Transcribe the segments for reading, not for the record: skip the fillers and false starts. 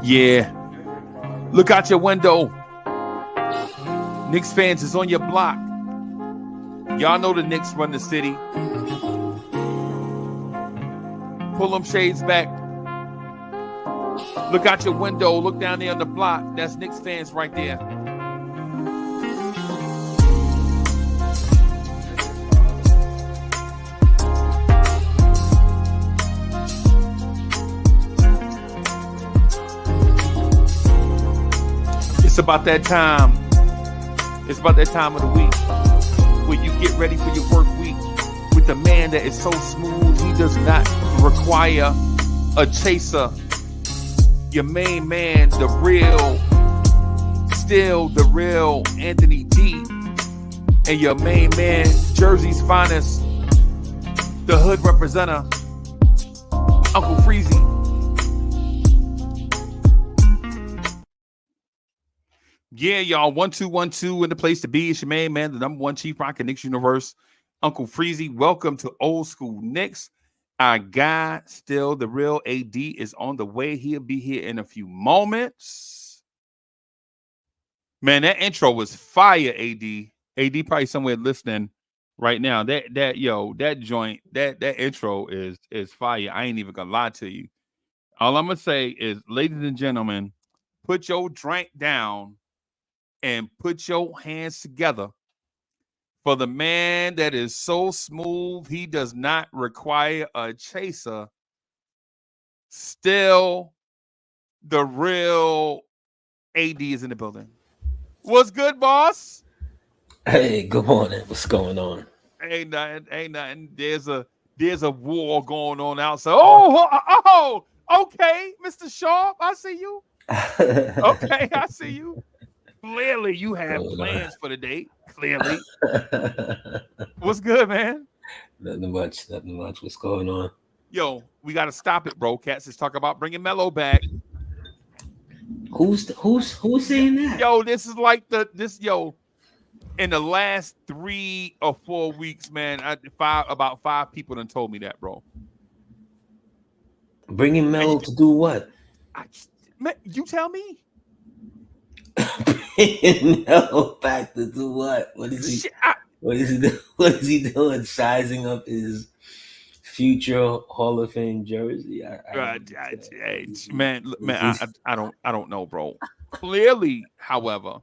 Yeah. Look out your window. Knicks fans is on your block. Y'all know the Knicks run the city. Pull them shades back. Look out your window. Look down there on the block. That's Knicks fans right there. It's about that time. It's about that time of the week where you get ready for your work week with the man that is so smooth he does not require a chaser. Your main man, the real, still the real Anthony D. And your main man, Jersey's finest, the hood representative, Uncle Freezie. Yeah, y'all. 1212 in the place to be. It's your main man, the number one chief rock in Knicks universe, Uncle Freezie. Welcome to Old School Knicks. Our guy, still the real AD, is on the way. He'll be here in a few moments. Man, that intro was fire, AD. AD probably somewhere listening right now. That joint, that intro is fire. I ain't even gonna lie to you. All I'm gonna say is, ladies and gentlemen, put your drink down and put your hands together for the man that is so smooth he does not require a chaser. Still, the real AD is in the building. What's good, boss? Hey, good morning. What's going on? Ain't nothing. There's a war going on outside. Oh, okay, Mr. Sharp, I see you. Okay, I see you. Clearly, you have plans for the day. Clearly. What's good, man? Nothing much. What's going on? Yo, we got to stop it, bro. Cats is talking about bringing Melo back. Who's saying that? Yo, this is like in the last 3 or 4 weeks, man, about 5 people done told me that, bro. Bringing Melo to do what? You tell me. Bringing Melo back to do what? What is he? What is he doing? Sizing up his future Hall of Fame jersey? I don't know, bro. Clearly, however,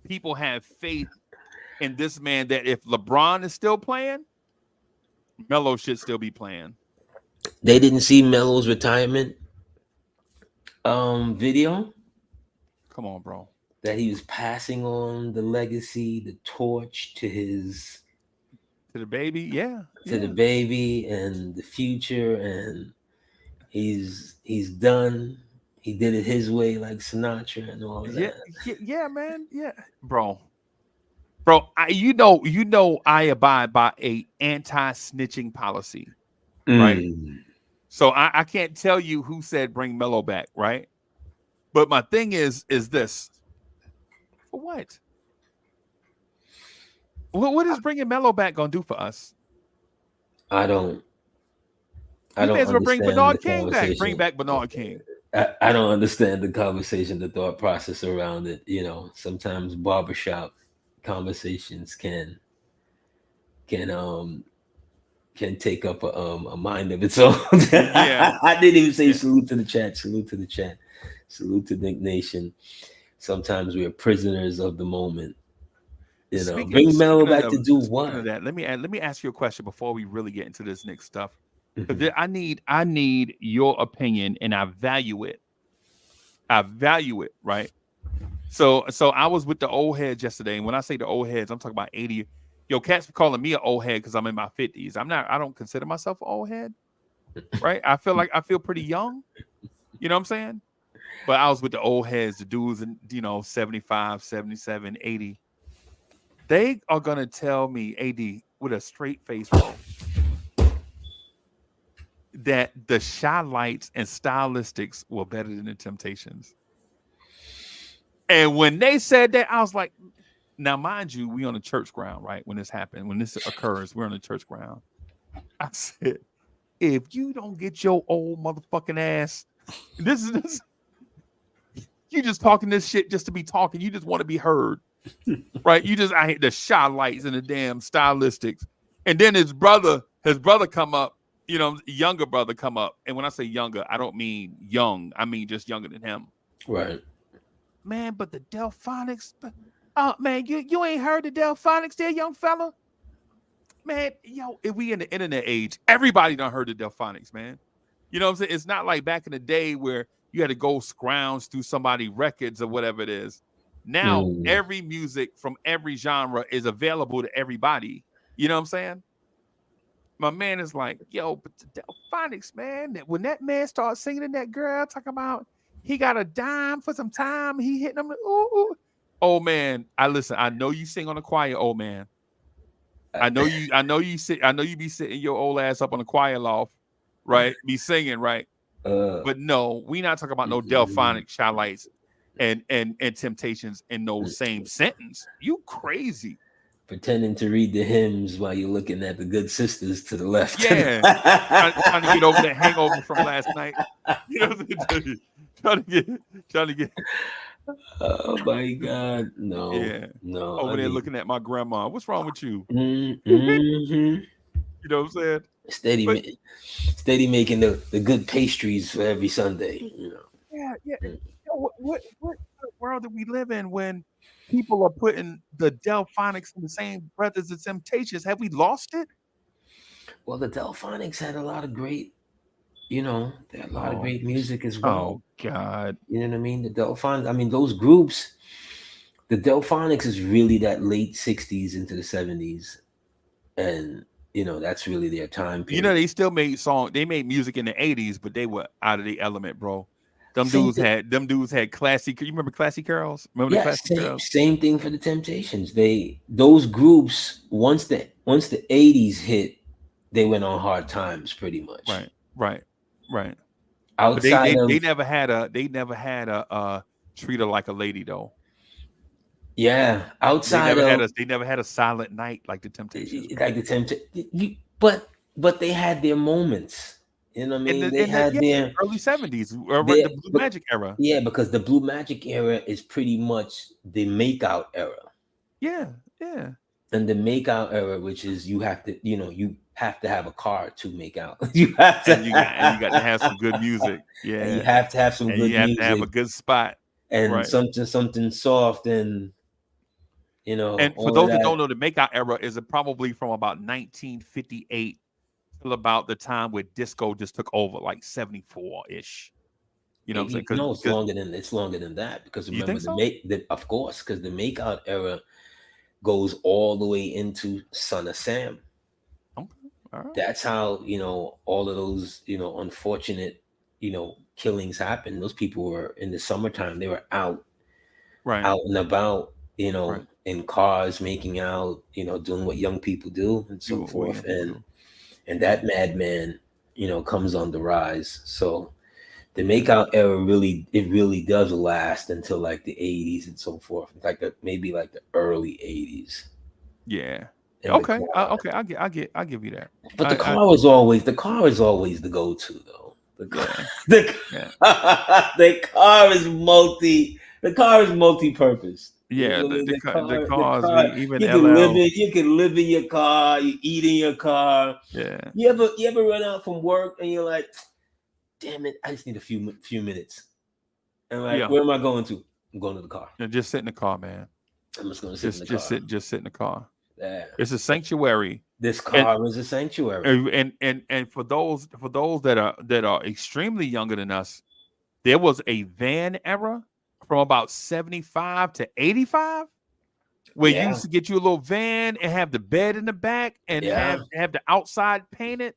people have faith in this man that if LeBron is still playing, Melo should still be playing. They didn't see Melo's retirement video. Come on, bro. That he was passing on the legacy, the torch to the baby, yeah. The baby and the future, and he's done. He did it his way, like Sinatra and all that. Yeah, man, yeah, bro. You know, I abide by a anti-snitching policy, right? So I can't tell you who said bring Melo back, right? But my thing is this. For what? What is bringing Melo back gonna do for us? I don't. You may as well bring Bernard King back. Bring back Bernard King. I don't understand the conversation, the thought process around it. You know, sometimes barbershop conversations can take up a mind of its own. Yeah. I didn't even say salute to the chat. Salute to the chat. Salute to Nick Nation. Sometimes we are prisoners of the moment. You know, bring Melo back to do what? Let me ask you a question before we really get into this Knicks stuff. Because I need your opinion, and I value it. Right? So I was with the old heads yesterday, and when I say the old heads, I'm talking about 80. Yo, cats calling me an old head because I'm in my 50s. I don't consider myself an old head, right? I feel pretty young. You know what I'm saying? But I was with the old heads, the dudes, and 75, 77, 80. They are gonna tell me, AD, with a straight face, bro, that the Shy Lights and Stylistics were better than the Temptations. And when they said that, I was like, now, mind you, we on the church ground, right? When this happened, when this occurs, we're on the church ground. I said, if you don't get your old motherfucking ass, this is you just talking this shit just to be talking. You just want to be heard, right? I hate the shy lights and the damn stylistics. And then his brother come up, younger brother come up. And when I say younger, I don't mean young. I mean just younger than him. Right. Man, but the Delphonics, oh man, you ain't heard the Delphonics there, young fella? Man, if we in the internet age, everybody done heard the Delphonics, man. You know what I'm saying? It's not like back in the day where you had to go scrounge through somebody's records or whatever it is. Now, every music from every genre is available to everybody. You know what I'm saying? My man is like, yo, but the Delphonics, man, when that man starts singing to that girl, talking about he got a dime for some time, he hitting them, ooh. Oh man, I know you sing on the choir, old man. I know you be sitting your old ass up on the choir loft, right? Be singing, right? But no, we not talking about no Delphonic shy lights and Temptations in those same sentence. You crazy. Pretending to read the hymns while you're looking at the good sisters to the left. Yeah. trying to get over that hangover from last night. You know what I'm saying? Trying to get Oh my God. No. Yeah. No. Over there looking at my grandma. What's wrong with you? Mm-hmm. You know what I'm saying? Steady making the good pastries for every Sunday. Yeah. What world do we live in when people are putting the Delphonics in the same breath as the Temptations? Have we lost it? Well, the Delphonics had a lot of great, they had a lot of great music as Oh well. God. You know what I mean? The Delphonics, those groups, the Delphonics is really that late 60s into the 70s. And, that's really their time period. They still made they made music in the 80s, but they were out of the element, bro. Them dudes had classic. You remember Classy Carols? Remember the Classy Carols? Same thing for the Temptations. Those groups, once the 80s hit, they went on hard times pretty much. Right. Outside they never had a Treat Her Like a Lady though. Yeah, outside they never had a Silent Night like the Temptations. Like the Temptations, but they had their moments. You know what I mean? They had their early 70s, the Blue Magic era. Yeah, because the Blue Magic era is pretty much the Makeout era. Yeah. And the Makeout era, which is you have to have a car to make out. You have to, you got to have some good music. Yeah, and you have to have some good music. You have to have a good spot and something soft and. And for those that don't know, the Makeout era is probably from about 1958 till about the time where disco just took over, like 74-ish. You know what I'm saying? No, it's longer than that, because remember of course, because the Makeout era goes all the way into Son of Sam. Okay. All right. That's how all of those unfortunate killings happened. Those people were in the summertime. They were out and about. In cars, making out, doing what young people do and so forth. And that madman, comes on the rise. So the Makeout era really does last until like the 80s and so forth. Like maybe like the early 80s. Yeah. Okay. I'll give you that. But the car is always the go-to though. The car is multi-purpose. Yeah, the cars, even you can live in your car, you eat in your car. Yeah. You ever run out from work and you're like, damn it, I just need a few minutes. And where am I going to? I'm going to the car. Yeah, just sit in the car, man. I'm just going to sit in the car. Just sit in the car. Yeah. It's a sanctuary. This car is a sanctuary. And for those that are extremely younger than us, there was a van era from about 75 to 85, where you used to get you a little van and have the bed in the back and have the outside painted.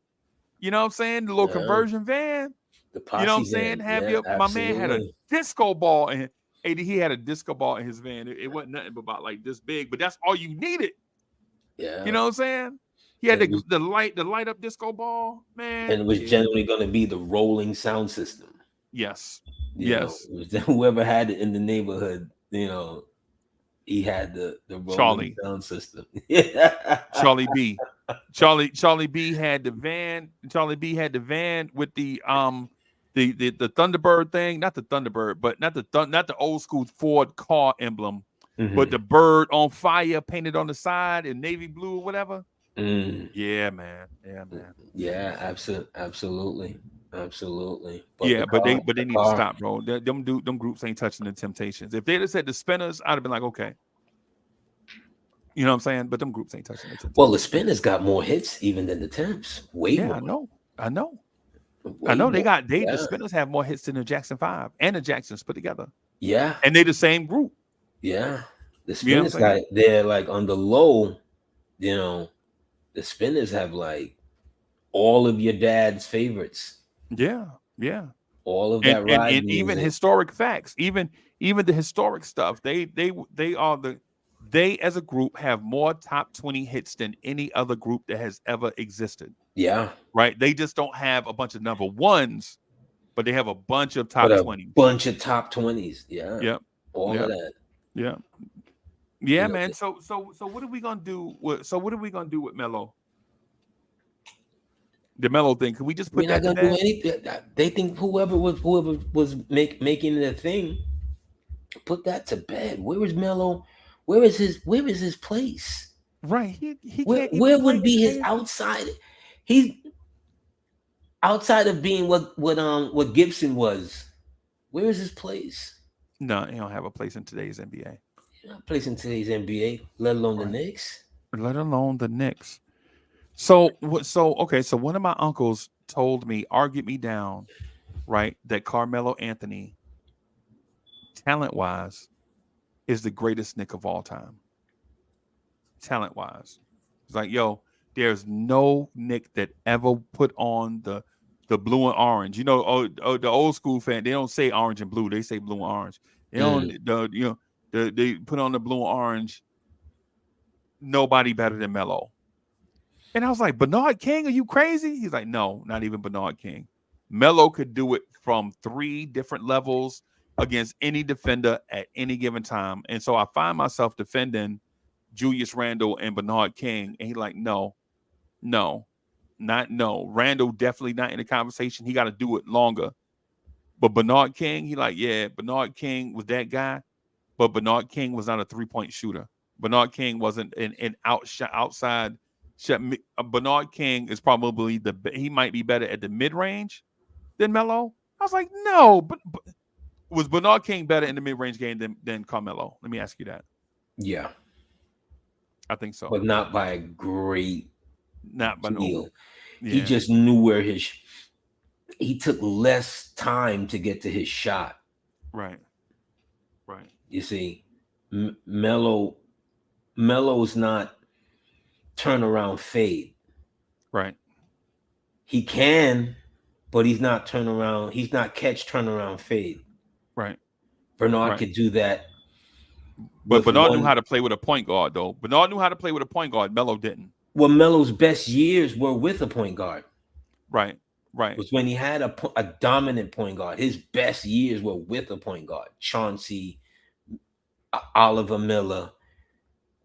You know what I'm saying? The little conversion van. The posse, you know what I'm saying? My man had a disco ball, and he had a disco ball in his van. It wasn't nothing but about like this big, but that's all you needed. Yeah. You know what I'm saying? He had the light up disco ball, man. And it was generally going to be the rolling sound system. Yes. Whoever had it in the neighborhood, he had the rolling sound system. Charlie B had the van. Charlie B had the van with the the Thunderbird thing, not the Thunderbird, but not the old school Ford car emblem, but the bird on fire painted on the side in navy blue or whatever. Mm. Yeah, man. Yeah, man. Yeah, absolutely. But Yeah, but they the need to car. stop, bro. Them groups ain't touching the Temptations. If they'd have said the Spinners, I'd have been like, okay. You know what I'm saying? But them groups ain't touching the Well, the Temptations. Spinners got more hits even than the Temps. Way Yeah, more. I know. I know. I Way know more. the Yeah. Spinners have more hits than the Jackson 5 and the Jacksons put together. Yeah. And they the same group. Yeah. The You know what I'm Spinners saying? got, they're like on the low, you know, the Spinners have like all of your dad's favorites, Yeah. Yeah. all of that ride And even music. historic facts, even the historic stuff, they are they as a group have more top 20 hits than any other group that has ever existed. Yeah. Right? They just don't have a bunch of number ones, but they have a bunch of But top a 20s. bunch of top 20s. Yeah. Yep. All of Yep. that. Yeah. You Yeah, know, man. So what are we gonna do with Melo? The Melo thing. Can we just put we're not that to gonna do bed? anything. They think whoever was making it a thing, put that to bed. Where is Melo? Where is his place? Right. He Where can't even play would in be his today's. outside? He's outside of being what Gibson was. Where is his place? No, he don't have a place in today's NBA. He's not placing today's NBA, let alone the Right. Knicks. Let alone the Knicks. So one of my uncles told me, argued me down, right, that Carmelo Anthony, talent wise, is the greatest Knick of all time. Talent wise. It's like, yo, there's no Knick that ever put on the blue and orange. You know, the old school fan, they don't say orange and blue, they say blue and orange. They don't Mm. they put on the blue and orange, nobody better than Melo. And I was like, Bernard King, are you crazy? He's like, no, not even Bernard King. Melo could do it from 3 different levels against any defender at any given time. And so I find myself defending Julius Randle and Bernard King. And he's like, no, no, not no. Randle definitely not in the conversation. He got to do it longer. But Bernard King, he like, yeah, Bernard King was that guy, but Bernard King was not a 3-point shooter. Bernard King wasn't an outside shot. Bernard King is probably he might be better at the mid range than Melo. I was like, no, but was Bernard King better in the mid range game than Carmelo? Let me ask you that. Yeah, I think so. but not by a great Not by no. deal. He Yeah. just knew where he took less time to get to his shot. Right. Right. You see, Melo's not turnaround fade. Right. He can, but he's not turnaround. He's not catch turnaround fade. Right. Bernard Right. could do that. But Bernard knew how to play with a point guard, though. Bernard knew how to play with a point guard. Melo didn't. Well, Melo's best years were with a point guard. Right. Right. Was when he had a dominant point guard. His best years were with a point guard. Chauncey, Oliver Miller,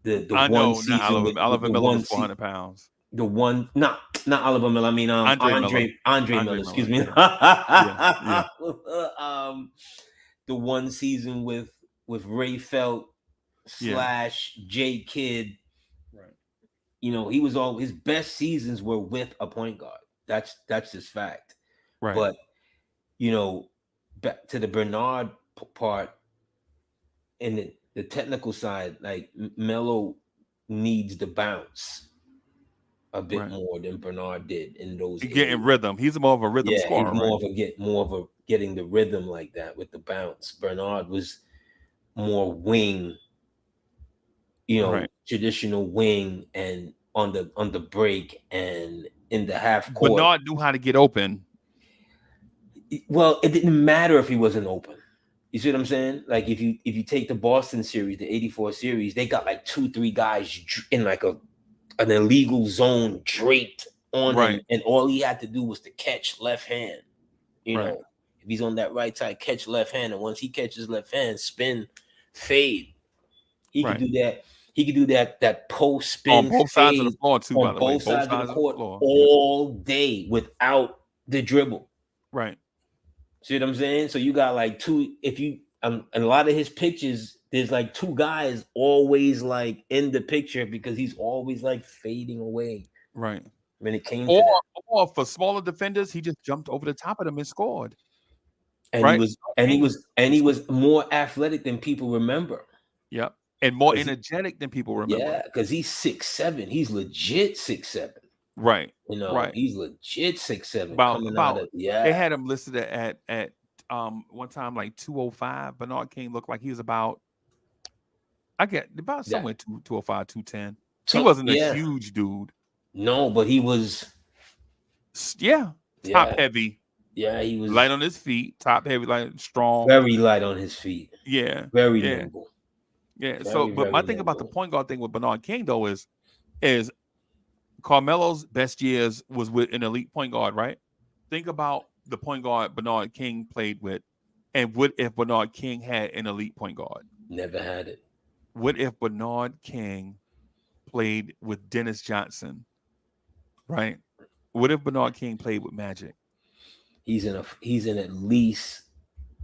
the I one know. Not season with Oliver the Miller one was 400 pounds. the one not Oliver Miller. I mean Andre Miller. Andre Miller. Excuse me. Yeah. The one season with Ray Felt / J Kidd. Right. You know, he was all his best seasons were with a point guard. That's just fact. Right. But you know, back to the Bernard part and the technical side, like Melo needs to bounce a bit more than Bernard did in those. He's getting rhythm. He's more of a rhythm scorer. He's more of a getting the rhythm like that with the bounce. Bernard was more wing, traditional wing and on the break and in the half court. Bernard knew how to get open. Well, it didn't matter if he wasn't open. You see what I'm saying? Like if you take the Boston series, the 84 series, they got like 2-3 guys in like an illegal zone draped on him, and all he had to do was to catch left hand. You know, if he's on that right side, catch left hand, and once he catches left hand, spin, fade. He could do that. He could do that post spin on both sides of the floor too. By the way, both sides of the court all day without the dribble. Right. See what I'm saying? So you got like two. If you and a lot of his pictures, there's like two guys always like in the picture because he's always like fading away. Right. When it came to Or that, or for smaller defenders, he just jumped over the top of them and scored. and he Right. was and he was and he was more athletic than people remember. Yep. And more 'Cause he- energetic than people remember. yeah, because he's 6'7". He's legit 6'7". Right. You know, Right. he's legit 6'7", About coming out about of they had him listed at one time like 205. Bernard King looked like he was about I get about yeah. somewhere 205, 210. He So wasn't a yeah, huge dude. no, but he was Yeah. Top yeah, heavy, yeah, he was light on his feet, top heavy, like strong. very light on his feet, Yeah. very Yeah. nimble, Yeah. So very but my very thing about the nimble. point guard thing with Bernard King though is Carmelo's best years was with an elite point guard, right? Think about the point guard Bernard King played with, and what if Bernard King had an elite point guard? Never had it. What if Bernard King played with Dennis Johnson, right? What if Bernard King played with Magic? He's in at least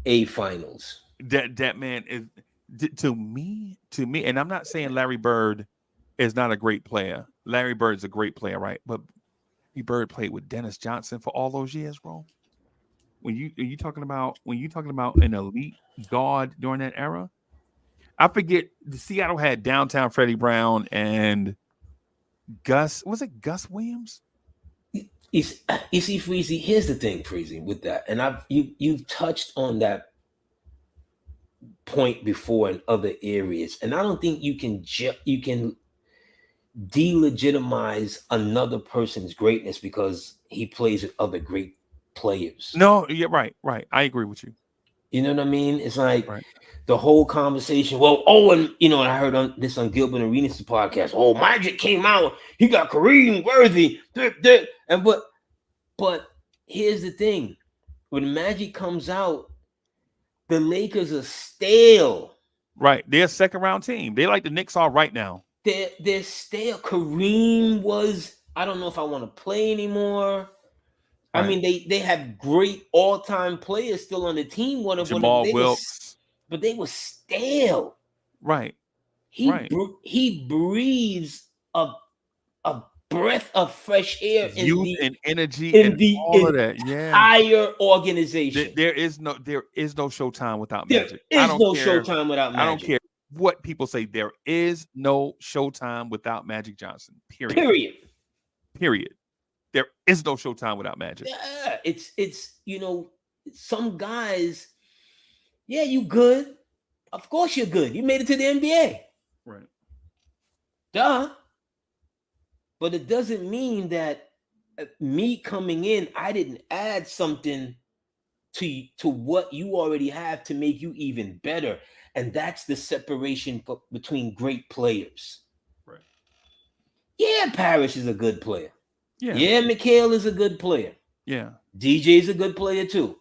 a finals. That man is to me, and I'm not saying Larry Bird is not a great player. Larry Bird's a great player, right? But Larry Bird played with Dennis Johnson for all those years, bro. When you talking about an elite guard during that era, I forget the Seattle had downtown Freddie Brown and Gus. Was it Gus Williams? You see, Freezie. Here's the thing, Freezie, with that, and you've touched on that point before in other areas, and I don't think you can delegitimize another person's greatness because he plays with other great players. No, yeah, right. I agree with you. You know what I mean? It's like Right. the whole conversation. Well, and I heard on Gilbert Arenas' podcast. Oh, Magic came out. He got Kareem Worthy. And but here's the thing: when Magic comes out, the Lakers are stale. Right. They're a second round team. They like the Knicks are right now. They're stale. Kareem was. I don't know if I want to play anymore. Right. I mean, they have great all-time players still on the team. Jamal Wilkes. But they were stale. Right. He breathes a breath of fresh air youth and energy in and the all of that. Yeah. Entire organization. There is no Showtime without there Magic. There is no Showtime without Magic. I don't care what people say. There is no Showtime without Magic Johnson. Period. There is no Showtime without Magic. Yeah, it's some guys. Yeah, you good. Of course you're good. You made it to the NBA. Right. Duh. But it doesn't mean that me coming in, I didn't add something to what you already have to make you even better. And that's the separation between great players. Right. Yeah, Parrish is a good player. Yeah, McHale is a good player. Yeah. DJ's a good player too.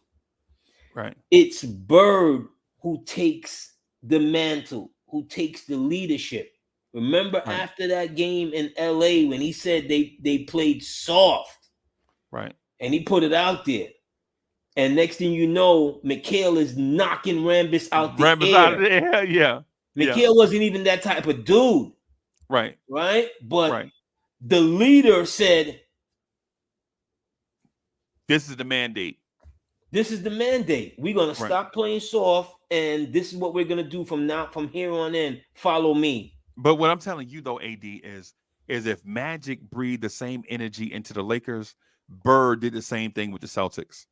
Right. It's Bird who takes the mantle, who takes the leadership. Remember after that game in LA when he said they played soft. Right. And he put it out there. And next thing you know, McHale is knocking Rambis out the air. Yeah. McHale wasn't even that type of dude. Right. But the leader said, this is the mandate. We're going to stop playing soft, and this is what we're going to do from here on in. Follow me. But what I'm telling you, though, AD, is if Magic breathed the same energy into the Lakers, Bird did the same thing with the Celtics.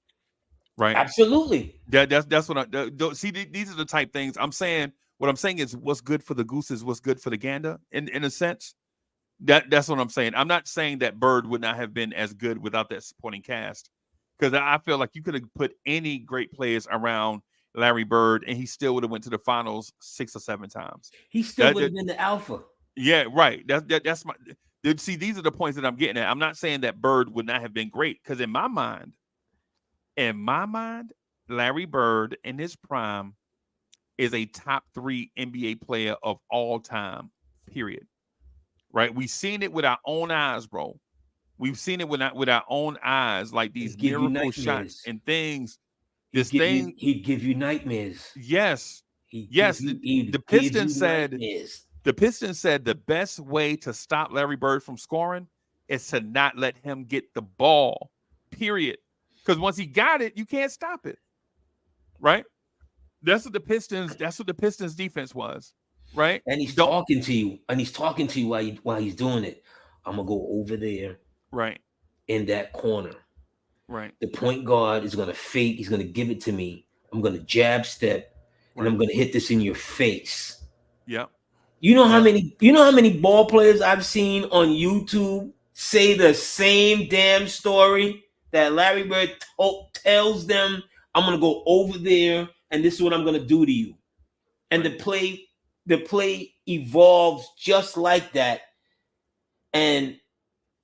Right? Absolutely. That's what I see. These are the type things I'm saying. What I'm saying is what's good for the goose is what's good for the gander, in a sense. That's what I'm saying. I'm not saying that Bird would not have been as good without that supporting cast. Because I feel like you could have put any great players around Larry Bird, and he still would have went to the finals 6 or 7 times. He still would have been the alpha. Yeah, right. That's my. See, these are the points that I'm getting at. I'm not saying that Bird would not have been great, because in my mind, Larry Bird in his prime is a top 3 NBA player of all time. Period. Right? We've seen it with our own eyes, bro. We've seen it with our own eyes, like these miracle shots and things. This thing, He'd give you nightmares. yes, He'd yes. he'd The give you Pistons said nightmares. the best way to stop Larry Bird from scoring is to not let him get the ball. Period. Because once he got it, you can't stop it. Right? That's what the Pistons defense was. Right? And he's Don't talking to you, while he's doing it. I'm gonna go over there right, in that corner. right, The point guard is gonna fake. He's gonna give it to me. I'm gonna jab step, and right. I'm gonna hit this in your face. Yep. Yep. You know how many ball players I've seen on YouTube say the same damn story that Larry Bird tells them, I'm gonna go over there and this is what I'm gonna do to you. And Right. the play evolves just like that. And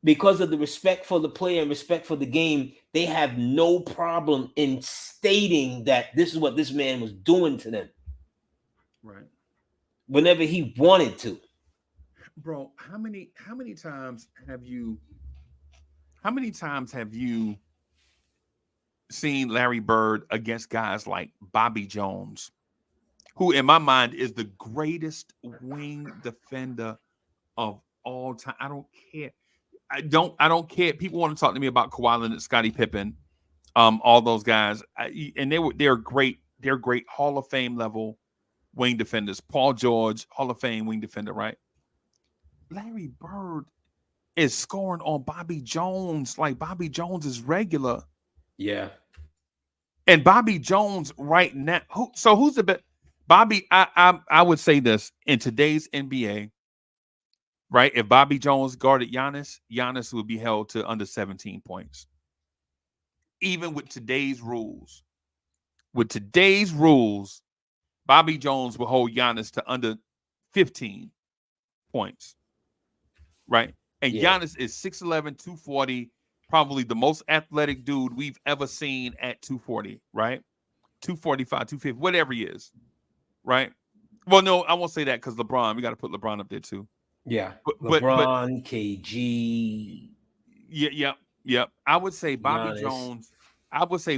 because of the respect for the player and respect for the game, they have no problem in stating that this is what this man was doing to them Right. whenever he wanted to. Bro, how many times have you seen Larry Bird against guys like Bobby Jones, who in my mind is the greatest wing defender of all time? I don't care. I don't care. People want to talk to me about Kawhi Leonard, Scottie Pippen, all those guys. And they're great. They're great Hall of Fame level wing defenders. Paul George, Hall of Fame wing defender, right? Larry Bird is scoring on Bobby Jones like Bobby Jones is regular. Yeah. And Bobby Jones right now. Who's the best? Bobby, I would say this in today's NBA, right? If Bobby Jones guarded Giannis, Giannis would be held to under 17 points. Even with today's rules. With today's rules, Bobby Jones will hold Giannis to under 15 points. Right? And Yeah. Giannis is 6'11, 240, probably the most athletic dude we've ever seen at 240, right? 245, 250, whatever he is. Right? Well, no, I won't say that because LeBron, we got to put LeBron up there too. Yeah. But LeBron, KG. Yeah. I would say Giannis.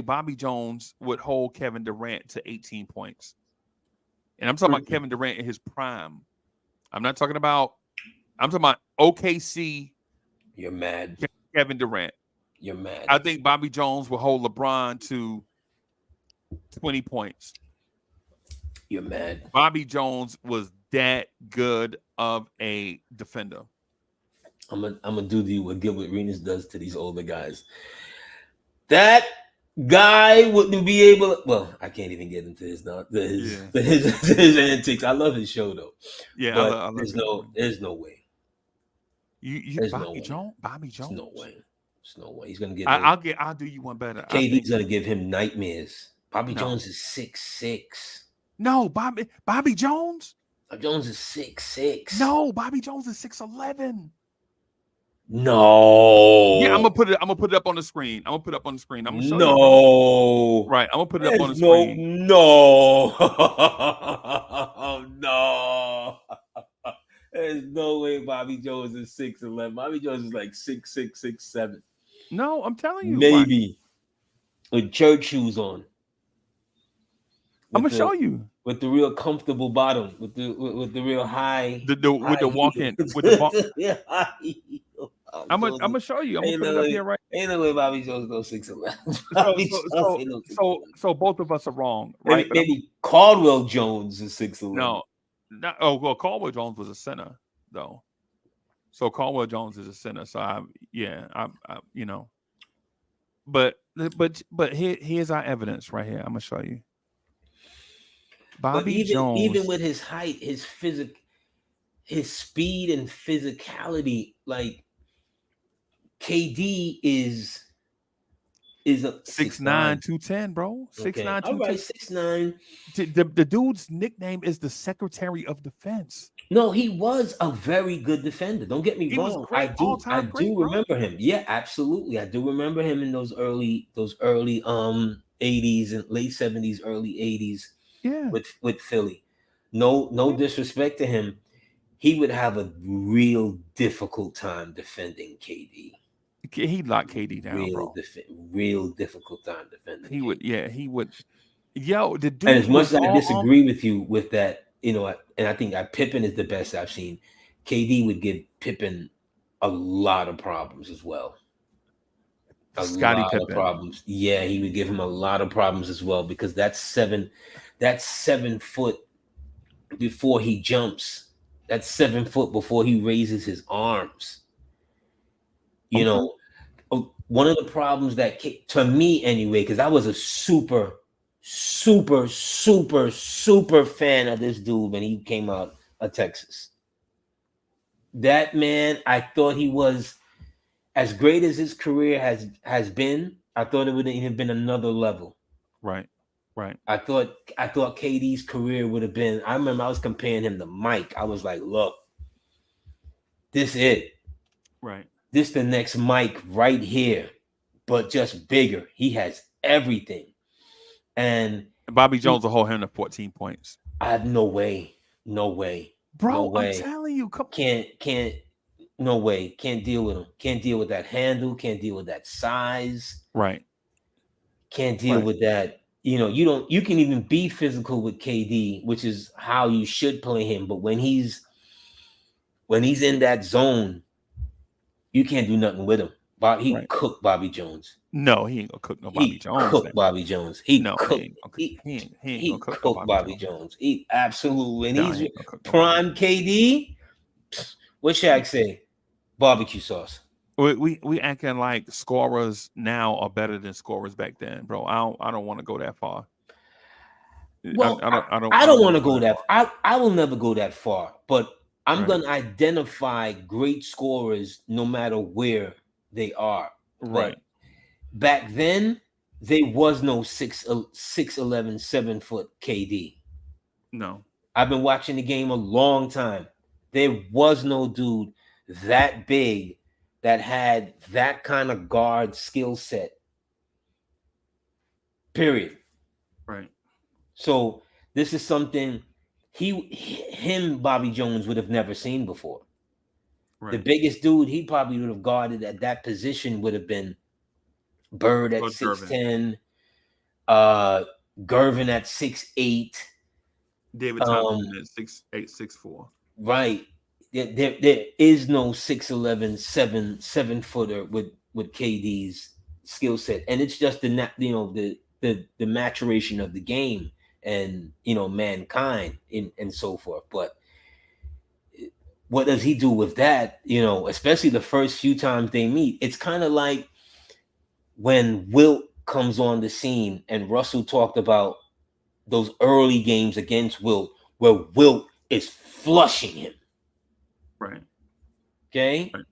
Bobby Jones would hold Kevin Durant to 18 points. And I'm talking about Kevin Durant in his prime. I'm talking about OKC. You're mad. Kevin Durant. You're mad. I think Bobby Jones will hold LeBron to 20 points. You're mad. Bobby Jones was that good of a defender. I'm gonna do to you what Gilbert Arenas does to these older guys. That guy wouldn't be able. Well, I can't even get into his his antics. I love his show though. Yeah, but I love there's no way. There's Bobby Jones. There's no way. There's no way. He's gonna get. I'll do you one better. KD's gonna give him nightmares. Bobby Jones is 6'6". No, Bobby Jones. Bobby Jones is 6'6". No, Bobby Jones is 6'11". No. Yeah, I'm gonna put it up on the screen. I'm gonna show you. No. Right, I'm gonna put it up on the screen. No. No. There's no way Bobby Jones is 6'11". Bobby Jones is like 6'6", 6'7". No, I'm telling you. Maybe. With church shoes on. I'm gonna show you. With the real comfortable bottom, with the real high, with the walk-in, with the I'm gonna show you. I'm gonna put it up here right. Ain't no way Bobby Jones goes 6'11". So both of us are wrong, right? Maybe Caldwell Jones is 6'11". No, well, Caldwell Jones was a center though. So Caldwell Jones is a center. So I you know. But here's our evidence right here. I'm gonna show you. Bobby Jones, even with his height, his speed and physicality, like KD is a 6'9", 210, bro. 6'9", 210. All right, 6'9". The dude's nickname is the Secretary of Defense. No, he was a very good defender. Don't get me wrong. I do remember him. Yeah, absolutely. I do remember him in those early 80s and late 70s, early 80s. Yeah. With Philly. No disrespect to him. He would have a real difficult time defending KD. He locked KD down, real, bro. real difficult time defending He would, KD. yeah, he would. Yo, the And as dude much was as I all disagree with you with that, and I think that Pippen is the best I've seen, KD would give Pippen a lot of problems as well. A Scottie lot of Pippen. problems. Yeah, he would give him a lot of problems as well because that's 7 foot before he jumps. That's 7 foot before he raises his arms. You Okay. know, one of the problems that to me anyway, because I was a super, super, super, super fan of this dude when he came out of Texas. That man, I thought he was as great as his career has been. I thought it would have been another level. Right. Right. I thought KD's career would have been. I remember I was comparing him to Mike. I was like, look, this it. Right. This the next Mike right here, but just bigger. He has everything. And Bobby Jones will hold him to 14 points. I have no way. No way. No Bro, I'm way. telling you, come Can't no way. Can't deal with him. Can't deal with that handle. Can't deal with that size. right. Can't deal with that. You can even be physical with KD, which is how you should play him. But when he's in that zone, you can't do nothing with him. He Right. cooked Bobby Jones. No, he ain't gonna cook no Bobby He Jones. cooked Bobby Jones. No, he ain't gonna cook. He ain't gonna cook no Cooked Bobby Jones. He absolutely. And No, he's he ain't gonna cook no prime KD. What Shaq say? Barbecue sauce. We acting like scorers now are better than scorers back then, bro. I don't want to go that far. Well, I I don't want wanna to go that. I will never go that far. But I'm Right. going to identify great scorers no matter where they are. Right. But back then, there was no 6'11", 7-foot KD. No. I've been watching the game a long time. There was no dude that big that had that kind of guard skill set. Period. Right. So this is something Bobby Jones would have never seen before. Right. The biggest dude he probably would have guarded at that position would have been Bird at 6'10", Gervin at 6'8", David Thompson at 6'8", 6'4". Right. There is no 6'11", 7-footer with KD's skill set, and it's just the maturation of the game and mankind and so forth. But what does he do with that? Especially the first few times they meet, it's kind of like when Wilt comes on the scene, and Russell talked about those early games against Wilt, where Wilt is flushing him. Right. Okay. Right.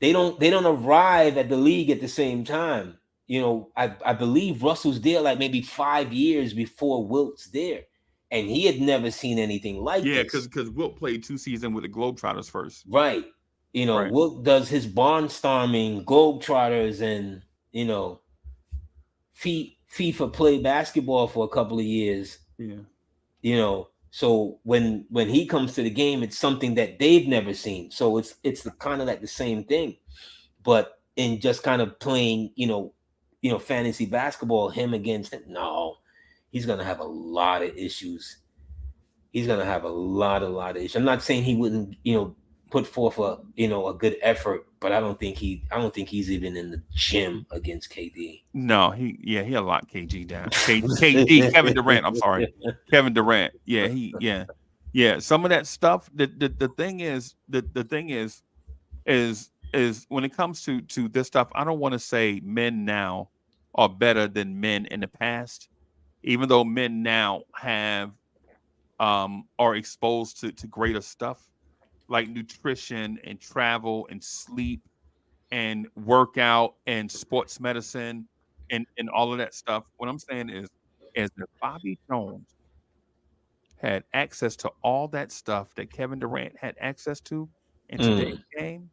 They don't arrive at the league at the same time. I believe Russell's there like maybe 5 years before Wilt's there, and he had never seen anything like this. Yeah, because Wilt played 2 seasons with the Globetrotters first. Right. Right. Wilt does his barnstorming Globetrotters and FIFA play basketball for a couple of years. Yeah. So when he comes to the game, it's something that they've never seen. So it's kind of like the same thing, but in just kind of playing, fantasy basketball, him against him. No, he's gonna have a lot of issues. He's gonna have a lot of issues. I'm not saying he wouldn't, put forth a good effort, but I don't think he's even in the gym against KD. No, he a lot KG down. KD, Kevin Durant. I'm sorry, Kevin Durant. Yeah. Some of that stuff. The thing is when it comes to this stuff, I don't want to say men now are better than men in the past, even though men now have are exposed to greater stuff like nutrition and travel and sleep and workout and sports medicine and all of that stuff. What I'm saying is that Bobby Jones had access to all that stuff that Kevin Durant had access to in today's game,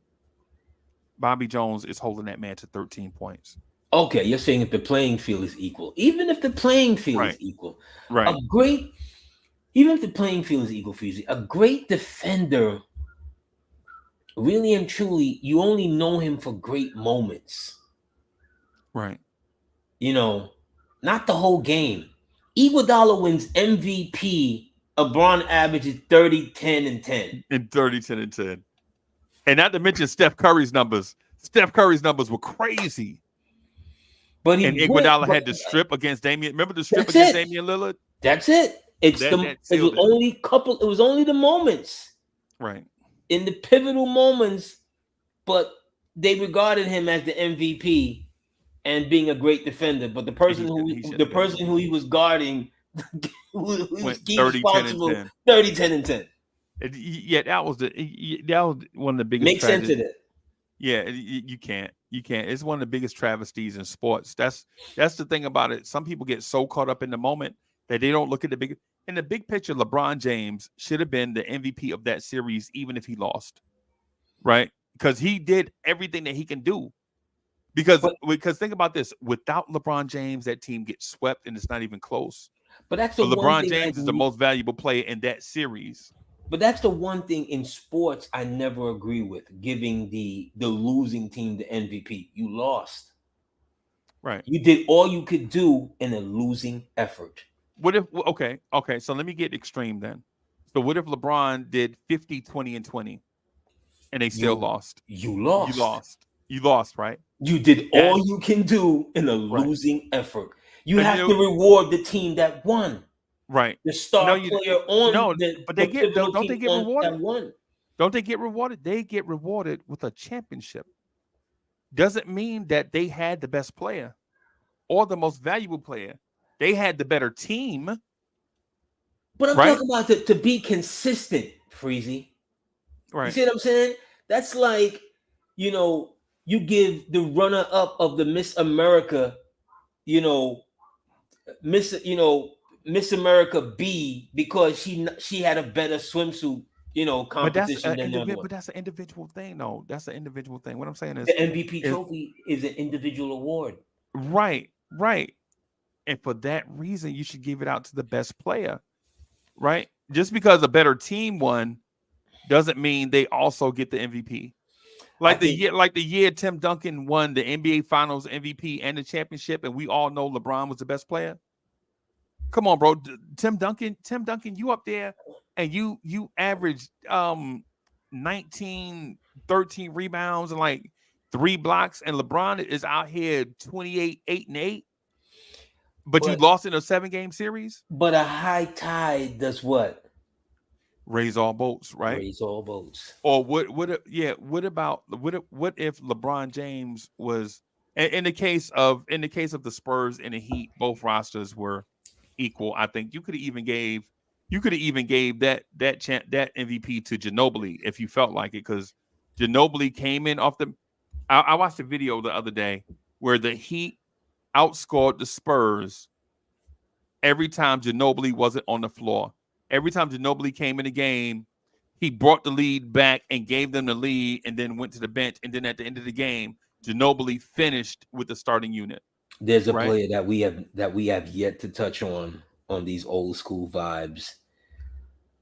Bobby Jones is holding that man to 13 points. Okay, you're saying if the playing field is equal, even if the playing field is equal, right? Even if the playing field is equal, Freezie, a great defender really and truly, you only know him for great moments. Right. You know, not the whole game. Iguodala wins MVP. LeBron averages 30, 10, and 10. In 30, 10, and 10. And not to mention Steph Curry's numbers. Steph Curry's numbers were crazy. But And he went. Iguodala But had the strip against Damian. Remember the strip that's against it. Damian Lillard? That's it. It's That the. that It was sealed it. only couple. It was only the moments Right. in the pivotal moments, but they regarded him as the MVP and being a great defender. But the person He who shouldn't have been who he was guarding, who was went key 30, 10, and responsible, 10. 30, 10, and 10. Yeah, that was one of the biggest Make sense tragedies. of it. Yeah, you can't. You can't. It's one of the biggest travesties in sports. That's the thing about it. Some people get so caught up in the moment that they don't look at the big in the big picture. LeBron James should have been the MVP of that series, even if he lost, right? Because he did everything that he can do. Because think about this: without LeBron James, that team gets swept, and it's not even close. But that's the But one LeBron thing James is the most valuable player in that series. But that's the one thing in sports I never agree with, giving the losing team the MVP. You lost. Right. You did all you could do in a losing effort. What if okay, so let me get extreme then. So what if LeBron did 50, 20, and 20 and they still lost? You lost. You lost, right? You did all you can do in a Right. losing effort. You have to reward the team that won. Right. The star player on but they get don't they get rewarded? That won. Don't they get rewarded? They get rewarded with a championship. Doesn't mean that they had the best player or the most valuable player. They had the better team. But I'm talking about to be consistent, Freezie. Right. You see what I'm saying? That's like, you give the runner-up of the Miss America, Miss America B because she had a better swimsuit, competition than the other one. But that's an individual thing, though. That's an individual thing. What I'm saying is the MVP trophy is an individual award. Right. And for that reason, you should give it out to the best player. Right? Just because a better team won doesn't mean they also get the MVP. Like the year Tim Duncan won the NBA Finals MVP and the championship, and we all know LeBron was the best player. Come on, bro. Tim Duncan, you up there and you averaged 19, 13 rebounds and like 3 blocks, and LeBron is out here 28, 8 and 8. But you lost in a 7-game series? But a high tide does what? Raise all boats, right? Raise all boats. Or what if LeBron James was in the case of the Spurs and the Heat, both rosters were equal. I think you could have even gave that MVP to Ginobili if you felt like it, because Ginobili came in off the. I watched a video the other day where the Heat outscored the Spurs every time Ginobili wasn't on the floor. Every time Ginobili came in the game, he brought the lead back and gave them the lead, and then went to the bench. And then at the end of the game, Ginobili finished with the starting unit. There's a player that we have yet to touch on these old school vibes.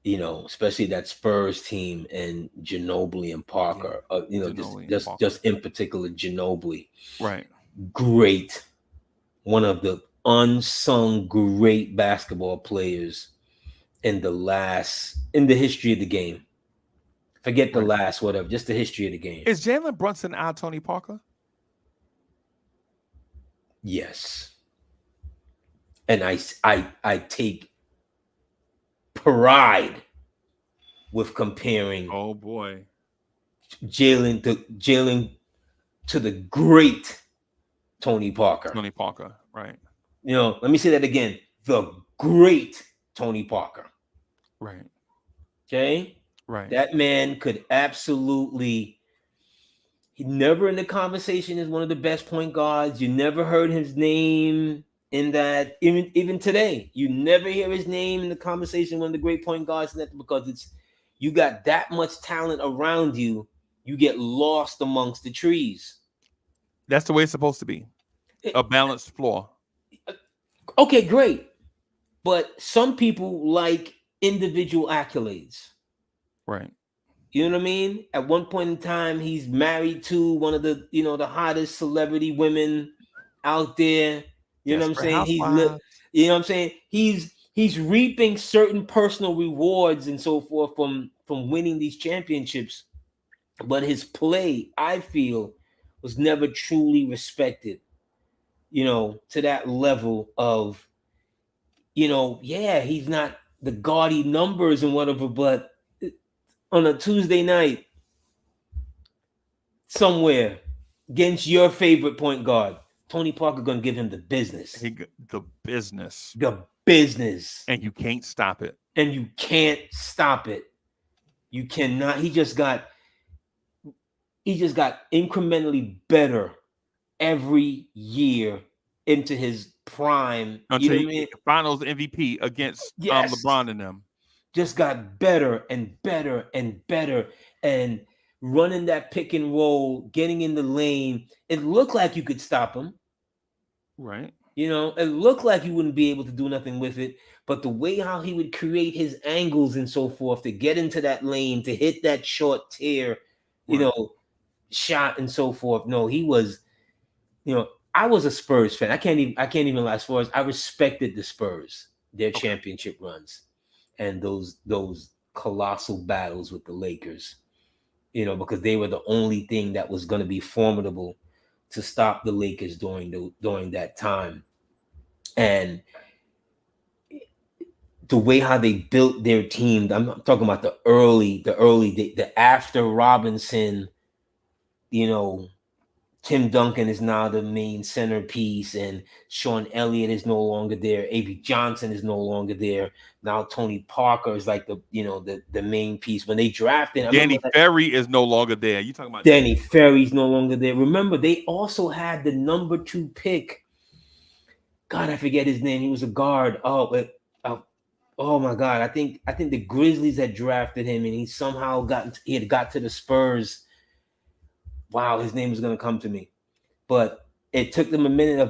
Especially that Spurs team and Ginobili and Parker. Just in particular Ginobili. Right. Great. One of the unsung great basketball players in the history of the game. Forget the last, whatever, just the history of the game. Is Jalen Brunson out Tony Parker? Yes. And I take pride with comparing Jalen to the great Tony Parker. Tony Parker, right. Let me say that again. The great Tony Parker. Right. Okay? Right. That man could absolutely. He never in the conversation as one of the best point guards. You never heard his name in that. Even today, you never hear his name in the conversation. One of the great point guards, because you got that much talent around you. You get lost amongst the trees. That's the way it's supposed to be. A balanced floor. Okay, great. But some people like individual accolades. Right. You know what I mean? At one point in time, he's married to one of the, the hottest celebrity women out there. You know what I'm Desperate saying? Housewives. You know what I'm saying? He's reaping certain personal rewards and so forth from winning these championships. But his play, I feel, was never truly respected, to that level of, yeah, he's not the gaudy numbers and whatever, but on a Tuesday night, somewhere against your favorite point guard, Tony Parker gonna give him the business. The business. The business. And you can't stop it. And you can't stop it. You cannot. He just got incrementally better every year into his prime. Until he finals MVP against LeBron and them. Just got better and better and better. And running that pick and roll, getting in the lane, it looked like you could stop him. Right. It looked like you wouldn't be able to do nothing with it. But the way how he would create his angles and so forth to get into that lane, to hit that short tear, shot and so forth. No, he was, I was a Spurs fan. I can't even lie. As far as I respected the Spurs, their championship runs, and those colossal battles with the Lakers. Because they were the only thing that was going to be formidable to stop the Lakers during that time. And the way how they built their team, I'm talking about the after Robinson, Tim Duncan is now the main centerpiece, and Sean Elliott is no longer there. A.B. Johnson is no longer there. Now Tony Parker is like the main piece. When they drafted, Danny Ferry is no longer there. You talking about Danny Ferry's no longer there. Remember, they also had the number 2 pick. God, I forget his name. He was a guard. Oh my God! I think the Grizzlies had drafted him, and he somehow got to the Spurs. Wow, his name is going to come to me, but it took them a minute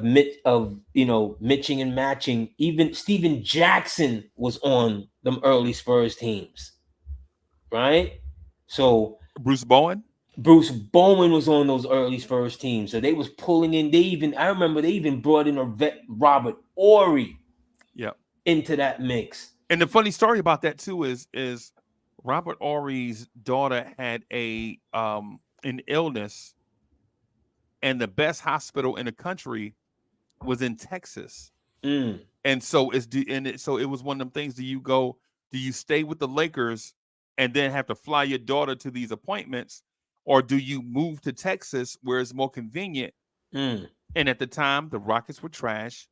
of mitching and matching. Even Steven Jackson was on them early Spurs teams, right? So Bruce Bowen was on those early Spurs teams. So they was pulling in. I remember they even brought in a vet, Robert Horry, into that mix. And the funny story about that too is Robert Horry's daughter had an illness, and the best hospital in the country was in Texas. And so it was one of them things. Do you stay with the Lakers and then have to fly your daughter to these appointments, or do you move to Texas where it's more convenient? And at the time, the Rockets were trash.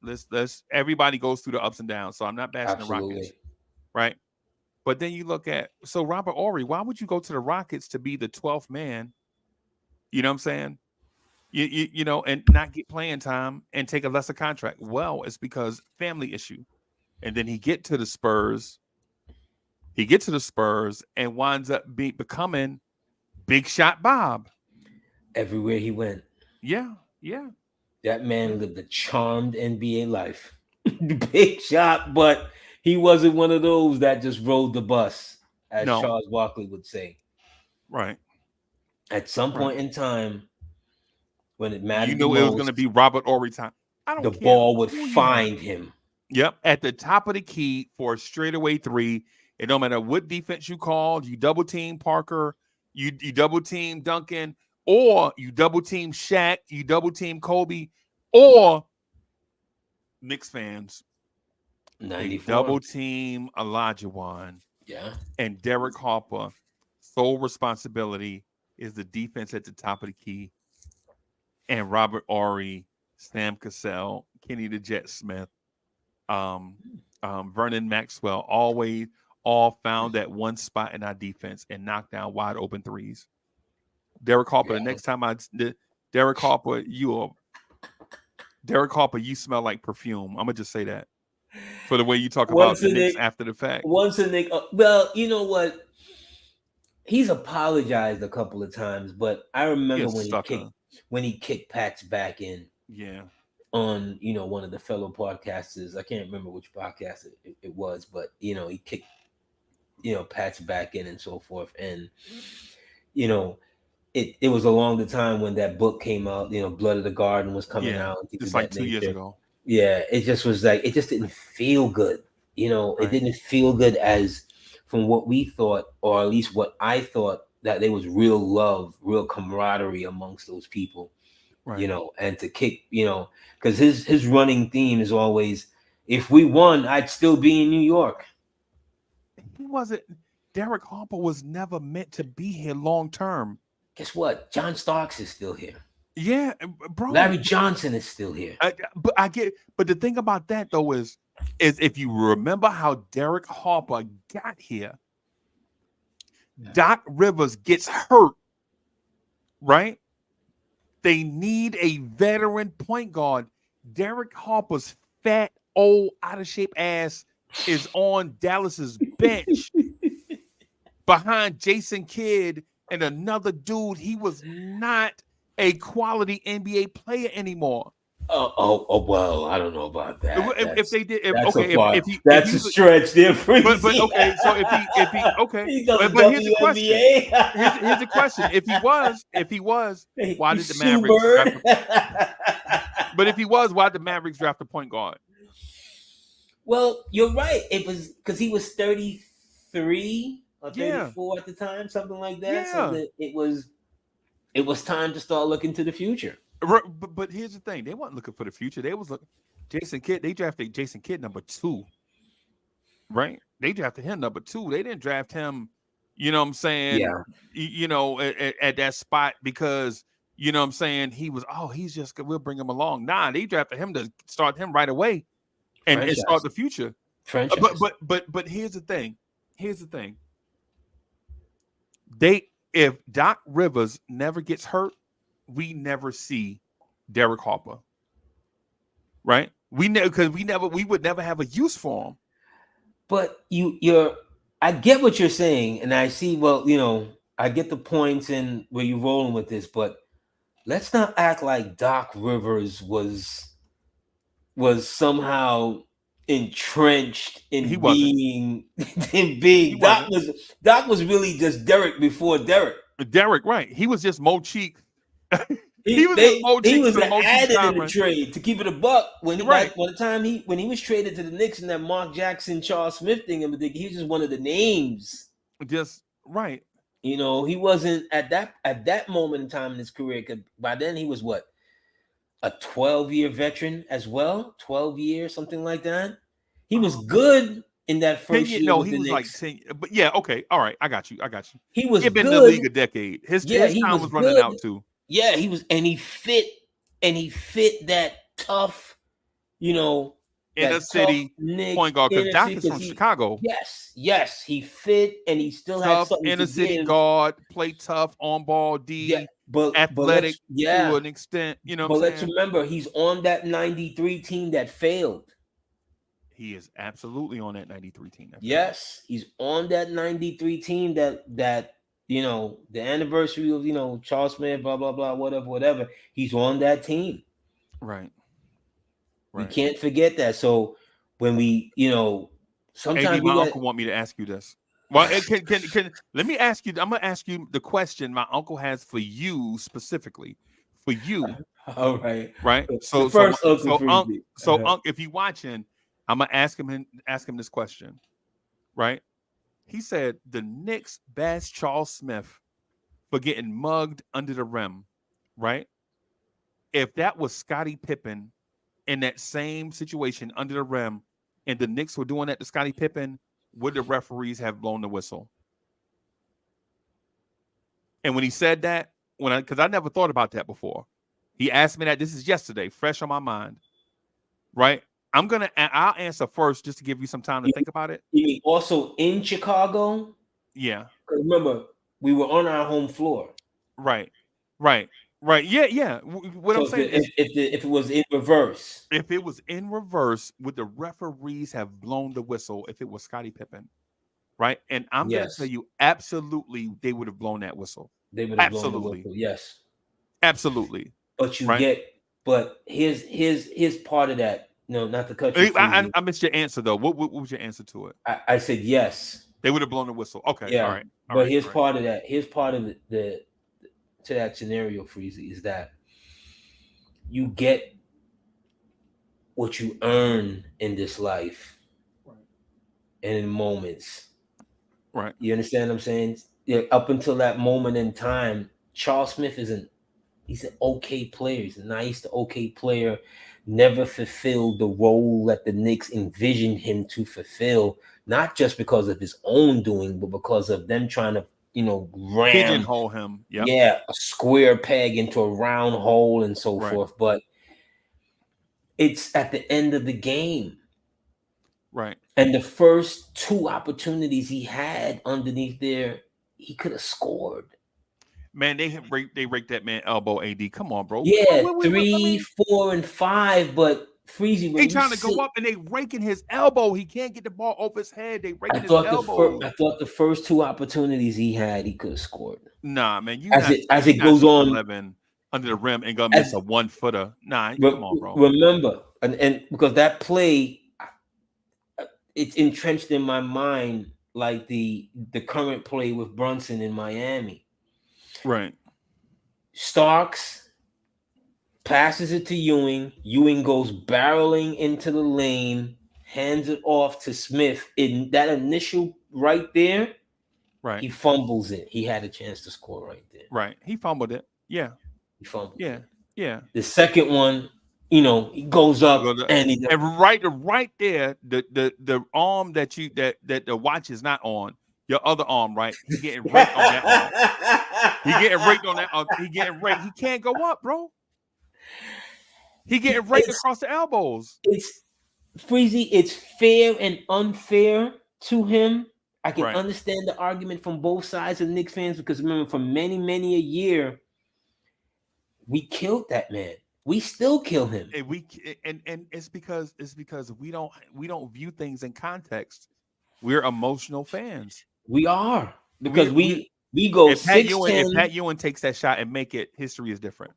Everybody goes through the ups and downs. So I'm not bashing the Rockets, right? But then you look at Robert Horry. Why would you go to the Rockets to be the 12th man? You know what I'm saying? And not get playing time and take a lesser contract. Well, it's because family issue. And then he gets to the Spurs and winds up becoming Big Shot Bob. Everywhere he went. Yeah. That man lived a charmed NBA life. Big Shot, but he wasn't one of those that just rode the bus, as Charles Barkley would say. Right. At some point in time, when it mattered, it was going to be Robert Horry time. The ball would find him. Yep, at the top of the key for a straightaway 3. It don't matter what defense you called. You double team Parker, you double team Duncan, or you double team Shaq, you double team Kobe, or Knicks fans. 94. Double team Olajuwon. Yeah. And Derek Harper. Sole responsibility is the defense at the top of the key. And Robert Horry, Sam Cassell, Kenny the Jet Smith, Vernon Maxwell, all found that one spot in our defense and knocked down wide open threes. Derek Harper, the next time Derek Harper, you smell like perfume. I'm gonna just say that for the way you talk about the Knicks after the fact. Once a Knick, well, you know what? He's apologized a couple of times, but I remember when he kicked Pat's back in. Yeah. On one of the fellow podcasters, I can't remember which podcast it was, but he kicked Pat's back in and so forth. And it was along the time when that book came out. Blood of the Garden was coming out and things it's of like that 2 years nature. ago. Yeah, it just was like it just didn't feel good. It didn't feel good as from what we thought, or at least what I thought, that there was real love, real camaraderie amongst those people. Right. And to kick, because his running theme is always, if we won, I'd still be in New York. He wasn't. Derek Harper was never meant to be here long term. Guess what? John Starks is still here. Yeah, bro. Larry Johnson is still here. But the thing about that though is if you remember how Derek Harper got here, Doc Rivers gets hurt, right? They need a veteran point guard. Derek Harper's fat, old, out of shape ass is on Dallas's bench behind Jason Kidd and another dude. He was not a quality NBA player anymore. Well, I don't know about that. If they did, that's a stretch there, Freezie. But okay, so if he okay, but here's the question. Here's the question: If he was, why did the Mavericks? But if he was, why did the Mavericks draft a point guard? Well, you're right. It was because he was 33 or 34 at the time, something like that. Yeah. So that it was time to start looking to the future. But here's the thing: they weren't looking for the future. They was looking. Jason Kidd. They drafted Jason Kidd number 2, right? They drafted him number 2. They didn't draft him. You know what I'm saying? Yeah. At that spot because you know what I'm saying he was. Oh, he's just. We'll bring him along. Nah, they drafted him to start him right away, and start the future. Franchise. But here's the thing. If Doc Rivers never gets hurt, we never see Derek Harper, right? We would never have a use for him. But I get what you're saying, and I see. Well, I get the points and where you're rolling with this, but let's not act like Doc Rivers was somehow entrenched in being Doc was really just Derek before Derek. Derek, right? He was just Mo Cheek. He was added in the trade to keep it a buck when by the time when he was traded to the Knicks in that Mark Jackson, Charles Smith thing, and he was just one of the names. Just right. He wasn't at that moment in time in his career. By then he was what, a 12-year veteran as well, 12 years, something like that. He was good in that first year. No, he was Knicks. like 10. But yeah, okay, all right, I got you. He was. He'd been in the league a decade. His time was running out too. Yeah, he was, and he fit that tough, inner city point guard, because Doc is from Chicago. Yes, he fit, and he still had something inner city guard, play tough, on ball D, athletic to an extent. But let's remember, he's on that 93 team that failed. He is absolutely on that 93 team. Yes, he's on that 93 team that the anniversary of Charles Smith, blah blah blah, whatever. He's on that team. Right. We can't forget that. So when we, sometimes my uncle want me to ask you this. Well, can let me ask you. I'm gonna ask you the question my uncle has for you specifically. For you. All right. Right. So if you watching, I'm gonna ask him this question. Right. He said the Knicks bashed Charles Smith for getting mugged under the rim. Right. If that was Scottie Pippen in that same situation under the rim, and the Knicks were doing that to Scottie Pippen, would the referees have blown the whistle? And when he said that, because I never thought about that before, he asked me that. This is yesterday, fresh on my mind. Right? I'll answer first just to give you some time to think about it. You mean also in Chicago? Yeah. Because remember, we were on our home floor. Right. Yeah. What I'm saying is, if it was in reverse. If it was in reverse, would the referees have blown the whistle if it was Scottie Pippen? Right? And I'm going to tell you, absolutely, they would have blown that whistle. They would have blown the whistle, yes. Absolutely. But here's part of that. No, not to cut you. I missed your answer, though. What was your answer to it? I said yes. They would have blown the whistle. Okay, Yeah, all right, but here's all right. part of that. Here's part of the to that scenario, Freezie, is that you get what you earn in this life and in moments. Right. You understand what I'm saying? Yeah, up until that moment in time, Charles Smith he's an okay player. He's a nice to okay player. Never fulfilled the role that the Knicks envisioned him to fulfill, not just because of his own doing, but because of them trying to, ram Pigeonhole him. Yep. a square peg into a round hole and so Right. forth. But it's at the end of the game. Right. And the first two opportunities he had underneath there, he could have scored. Man, they raked that man elbow. AD, come on, bro. Yeah, Come on, 3, 4, and 5. But Freezie, when he trying to go up and they raking his elbow. He can't get the ball off his head. They raking his elbow. I thought the first two opportunities he had, he could have scored. Nah, man, as it goes on 11 under the rim and gonna miss a 1-footer. Nah, come on, bro. Remember, and because that play, it's entrenched in my mind like the current play with Brunson in Miami. Right. Starks passes it to Ewing. Ewing goes barreling into the lane, hands it off to Smith. In that initial right there, right, he fumbles it. He had a chance to score right there. Right. He fumbled it. Yeah. He fumbled it. Yeah. The second one, he goes up and right there, the arm that the watch is not on, your other arm, right? He getting raked on that arm. He getting raked on that arm. He getting raked. He can't go up, bro. He getting raked across the elbows. It's Freezie. It's fair and unfair to him. I can understand the argument from both sides of Knicks fans because remember, for many, many a year, we killed that man. We still kill him. And it's because we don't view things in context. We're emotional fans. We are because we go 6-10. If Pat Ewing takes that shot and make it, history is different.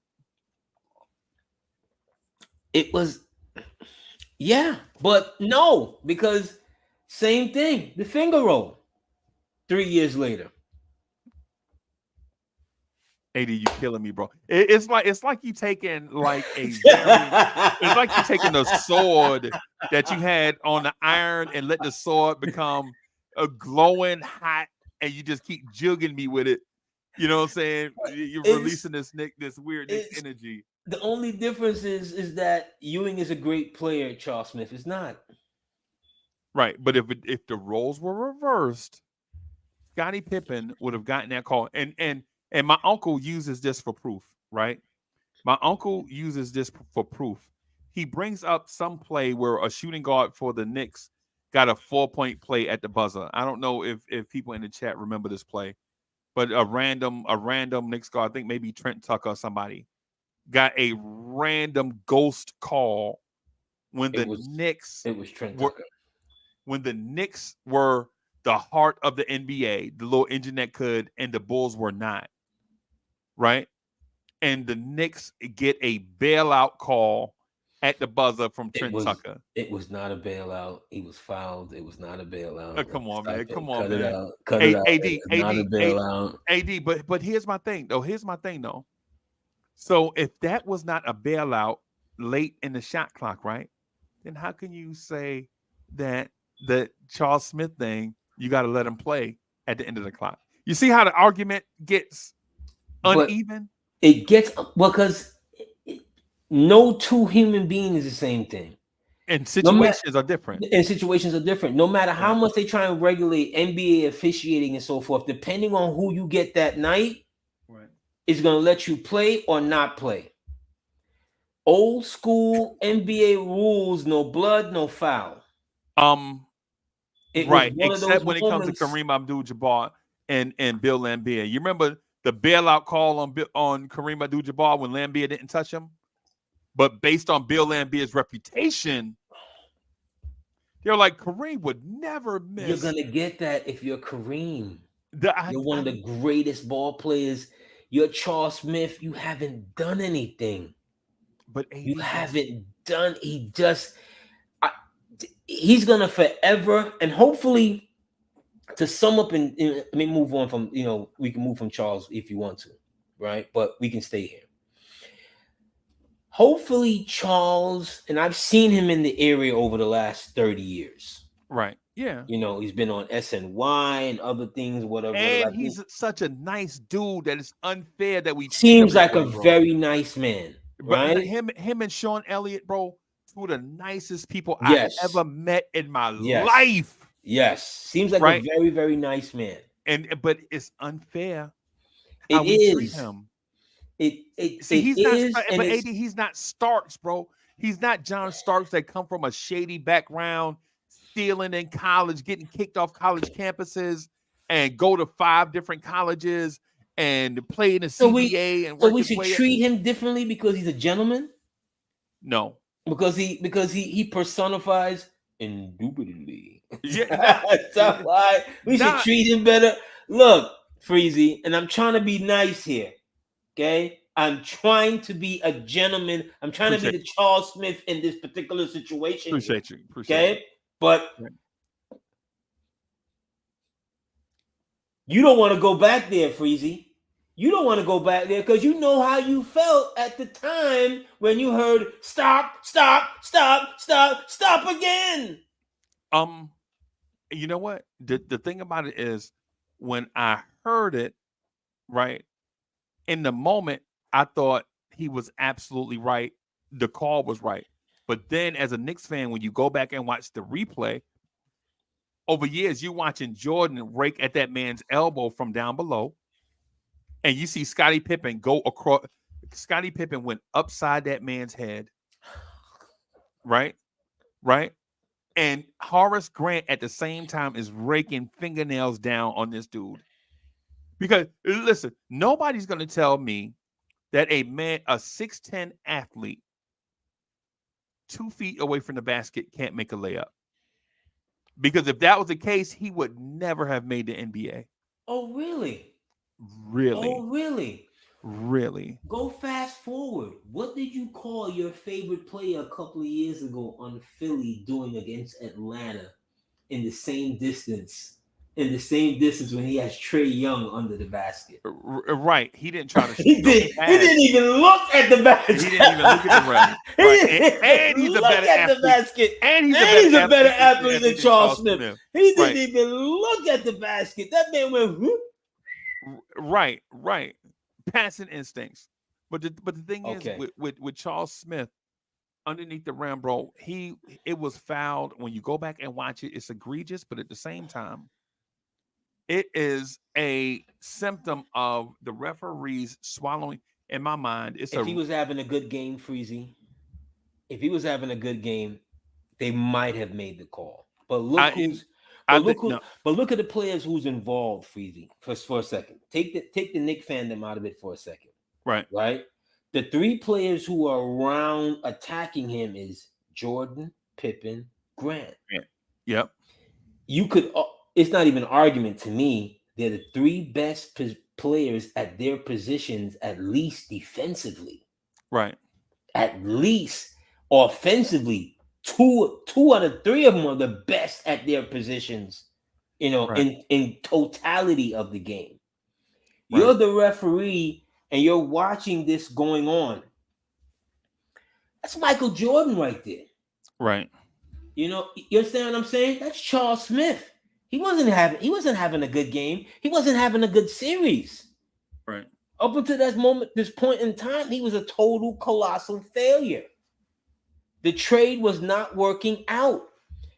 It was, but no, because same thing. The finger roll. 3 years later. AD, you killing me, bro. It's like you taking like it's like you taking the sword that you had on the iron and let the sword become a glowing hot, and you just keep jugging me with it. You know what I'm saying? You're releasing this weird energy. The only difference is that Ewing is a great player. Charles Smith is not. Right, but if the roles were reversed, Scottie Pippen would have gotten that call. And my uncle uses this for proof, right? My uncle uses this for proof. He brings up some play where a shooting guard for the Knicks got a 4-point play at the buzzer. I don't know if people in the chat remember this play, but a random Knicks guard, I think maybe Trent Tucker or somebody, got a random ghost call when the Knicks. It was Trent Tucker. When the Knicks were the heart of the NBA, the little engine that could, and the Bulls were not. Right? And the Knicks get a bailout call at the buzzer from Trent Tucker. It was not a bailout. He was fouled. It was not a bailout. Come on, man. Come on, man. Cut it out. AD, not a bailout. AD, but here's my thing, though. So if that was not a bailout late in the shot clock, right? Then how can you say that the Charles Smith thing, you got to let him play at the end of the clock? You see how the argument gets uneven? It gets because no two human beings is the same thing. And situations are different. No matter how much they try and regulate NBA officiating and so forth, depending on who you get that night, is going to let you play or not play. Old school NBA rules: no blood, no foul. Except when it comes to Kareem Abdul-Jabbar and Bill Laimbeer. You remember the bailout call on Kareem Abdul-Jabbar when Laimbeer didn't touch him? But based on Bill Laimbeer's reputation, they're like, Kareem would never miss. You're going to get that if you're Kareem. You're one of the greatest ball players. You're Charles Smith. You haven't done anything. But you haven't done. He's going to forever, and hopefully to sum up and let me move on from, we can move from Charles if you want to, right? But we can stay here. Hopefully Charles, and I've seen him in the area over the last 30 years. Right. Yeah. He's been on SNY and other things, whatever. And he's such a nice dude that it's unfair that we treat him seems that like way, a bro. very nice man, But right? him and Sean Elliott, bro, two of the nicest people Yes. I ever met in my Yes. life. Yes. Seems like Right? a very, very nice man. But it's unfair It how we treat is. him. See, he's it not, is, and but AD, he's not Starks, bro. He's not John Starks that come from a shady background, stealing in college, getting kicked off college campuses, and go to 5 different colleges and play in the CBA and work so we his should way treat him differently because he's a gentleman? No. Because he personifies indubitably. Yeah, That's why we should treat him better. Look, Freezie, and I'm trying to be nice here. Okay, I'm trying to be a gentleman. I'm trying to be the Charles Smith in this particular situation. Appreciate you. Okay, but you don't want to go back there, Freezie. You don't want to go back there because you know how you felt at the time when you heard stop, stop, stop, stop, stop again. You know what? The thing about it is when I heard it, right, in the moment, I thought he was absolutely right. The call was right. But then as a Knicks fan, when you go back and watch the replay, over years, you watching Jordan rake at that man's elbow from down below. And you see Scottie Pippen go across. Scottie Pippen went upside that man's head. Right? Right? And Horace Grant at the same time is raking fingernails down on this dude. Because listen, nobody's going to tell me that a 6'10" athlete 2 feet away from the basket can't make a layup. Because if that was the case, he would never have made the NBA. Oh, really? Really? Oh, really? Really? Go fast forward. What did you call your favorite player a couple of years ago on Philly doing against Atlanta in the same distance? In the same distance when he has Trae Young under the basket. Right. He didn't try to shoot. He didn't even look at the basket. He didn't even look at the rim. Right. And he's a better athlete. And he's a better athlete than Charles Smith. He didn't even look at the basket. That man went whoop. Right. Passing instincts. But the thing is with Charles Smith underneath the rim, bro, it was fouled. When you go back and watch it, it's egregious, but at the same time, it is a symptom of the referees swallowing. In my mind, if he was having a good game, Freezie, if he was having a good game, they might have made the call. But look at the players who's involved, Freezie. For a second, take the Knicks fandom out of it for a second. Right. The 3 players who are around attacking him is Jordan, Pippen, Grant. Yep. You could. It's not even an argument to me. They're the 3 best players at their positions, at least defensively. Right. At least offensively, 2 out of 3 of them are the best at their positions. In totality of the game. Right. You're the referee, and you're watching this going on. That's Michael Jordan right there. Right. You understand what I'm saying? That's Charles Smith. He wasn't having a good game. He wasn't having a good series. Right. Up until this point in time, he was a total colossal failure. The trade was not working out.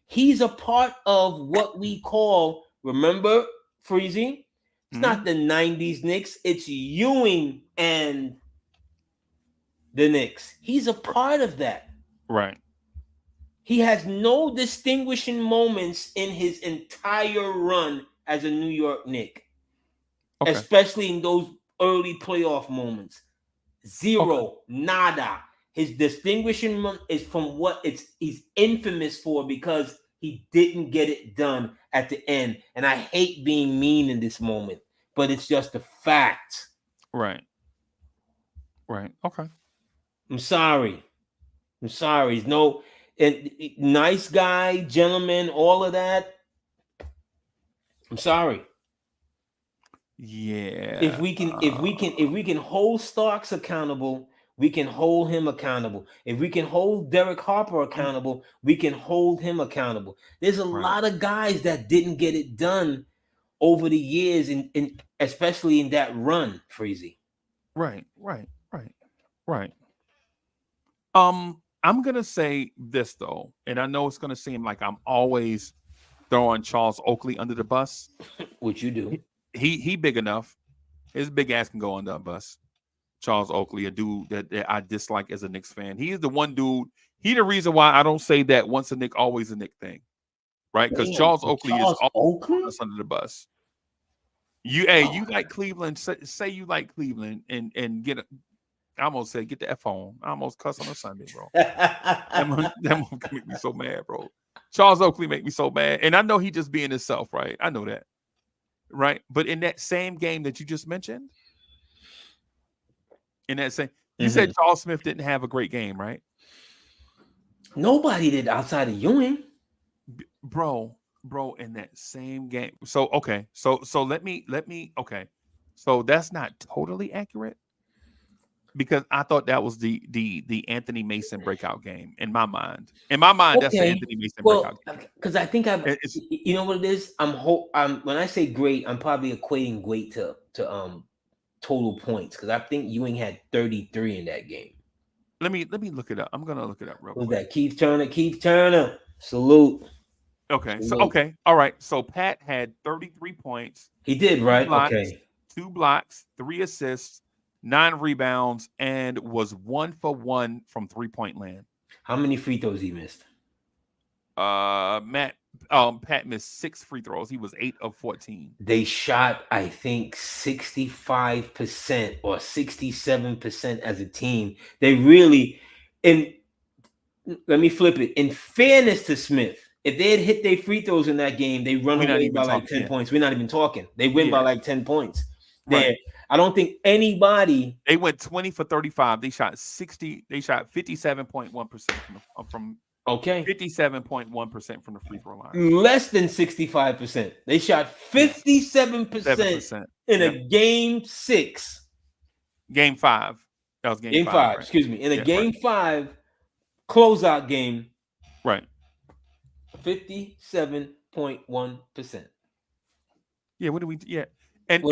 He's a part of what we call, remember, Freezie? It's not the 90s Knicks. It's Ewing and the Knicks. He's a part of that. Right. He has no distinguishing moments in his entire run as a New York Knick, especially in those early playoff moments. Zero, nada. His distinguishing is from what he's infamous for because he didn't get it done at the end. And I hate being mean in this moment, but it's just a fact. Right. Okay. I'm sorry. He's nice guy, gentleman, all of that. I'm sorry. Yeah. If we can hold Starks accountable, we can hold him accountable. If we can hold Derek Harper accountable, we can hold him accountable. There's a lot of guys that didn't get it done over the years, in especially in that run, Freezie. Right. I'm gonna say this though, and I know it's gonna seem like I'm always throwing Charles Oakley under the bus. What you do? He big enough. His big ass can go under a bus. Charles Oakley, a dude that I dislike as a Knicks fan. He is the one dude. He the reason why I don't say that once a Knick, always a Knick thing, right? Because Damn, Charles Oakley is Charles Oakley? us under the bus. You like Cleveland? Say you like Cleveland and get. I almost said get the F on. I almost cuss on a Sunday, bro. that one make me so mad, bro. Charles Oakley make me so mad, and I know he just being himself, right? I know that, right? But in that same game that you just mentioned, in that same, you said Charles Smith didn't have a great game, right? Nobody did outside of Ewing, bro. In that same game. So okay, so let me okay. So that's not totally accurate because I thought that was the Anthony Mason breakout game in my mind. In my mind, that's the Anthony Mason breakout game. Because I think you know what it is. When I say great, I'm probably equating great to total points because I think Ewing had 33 in that game. Let me look it up. I'm gonna look it up real quick. Who's that? Keith Turner. Salute. Okay. So okay. All right. So Pat had 33 points. He did, right? Okay. 2 blocks, 3 assists, 9 rebounds, and was 1 for 1 from 3-point land. How many free throws he missed? Pat missed 6 free throws. He was 8 of 14. They shot, I think, 65% or 67% as a team. They really, and let me flip it. In fairness to Smith, if they had hit their free throws in that game, they run away by like 10 points. We're not even talking. They win by like 10 points. Right. I don't think anybody. They went 20 for 35. They shot 57.1% from okay. 57.1% from the free throw line. Less than 65%. They shot 57% in a game 6. Game 5. That was game 5. Right? Excuse me. In a game 5 closeout game. Right. 57.1%. Yeah, what do we And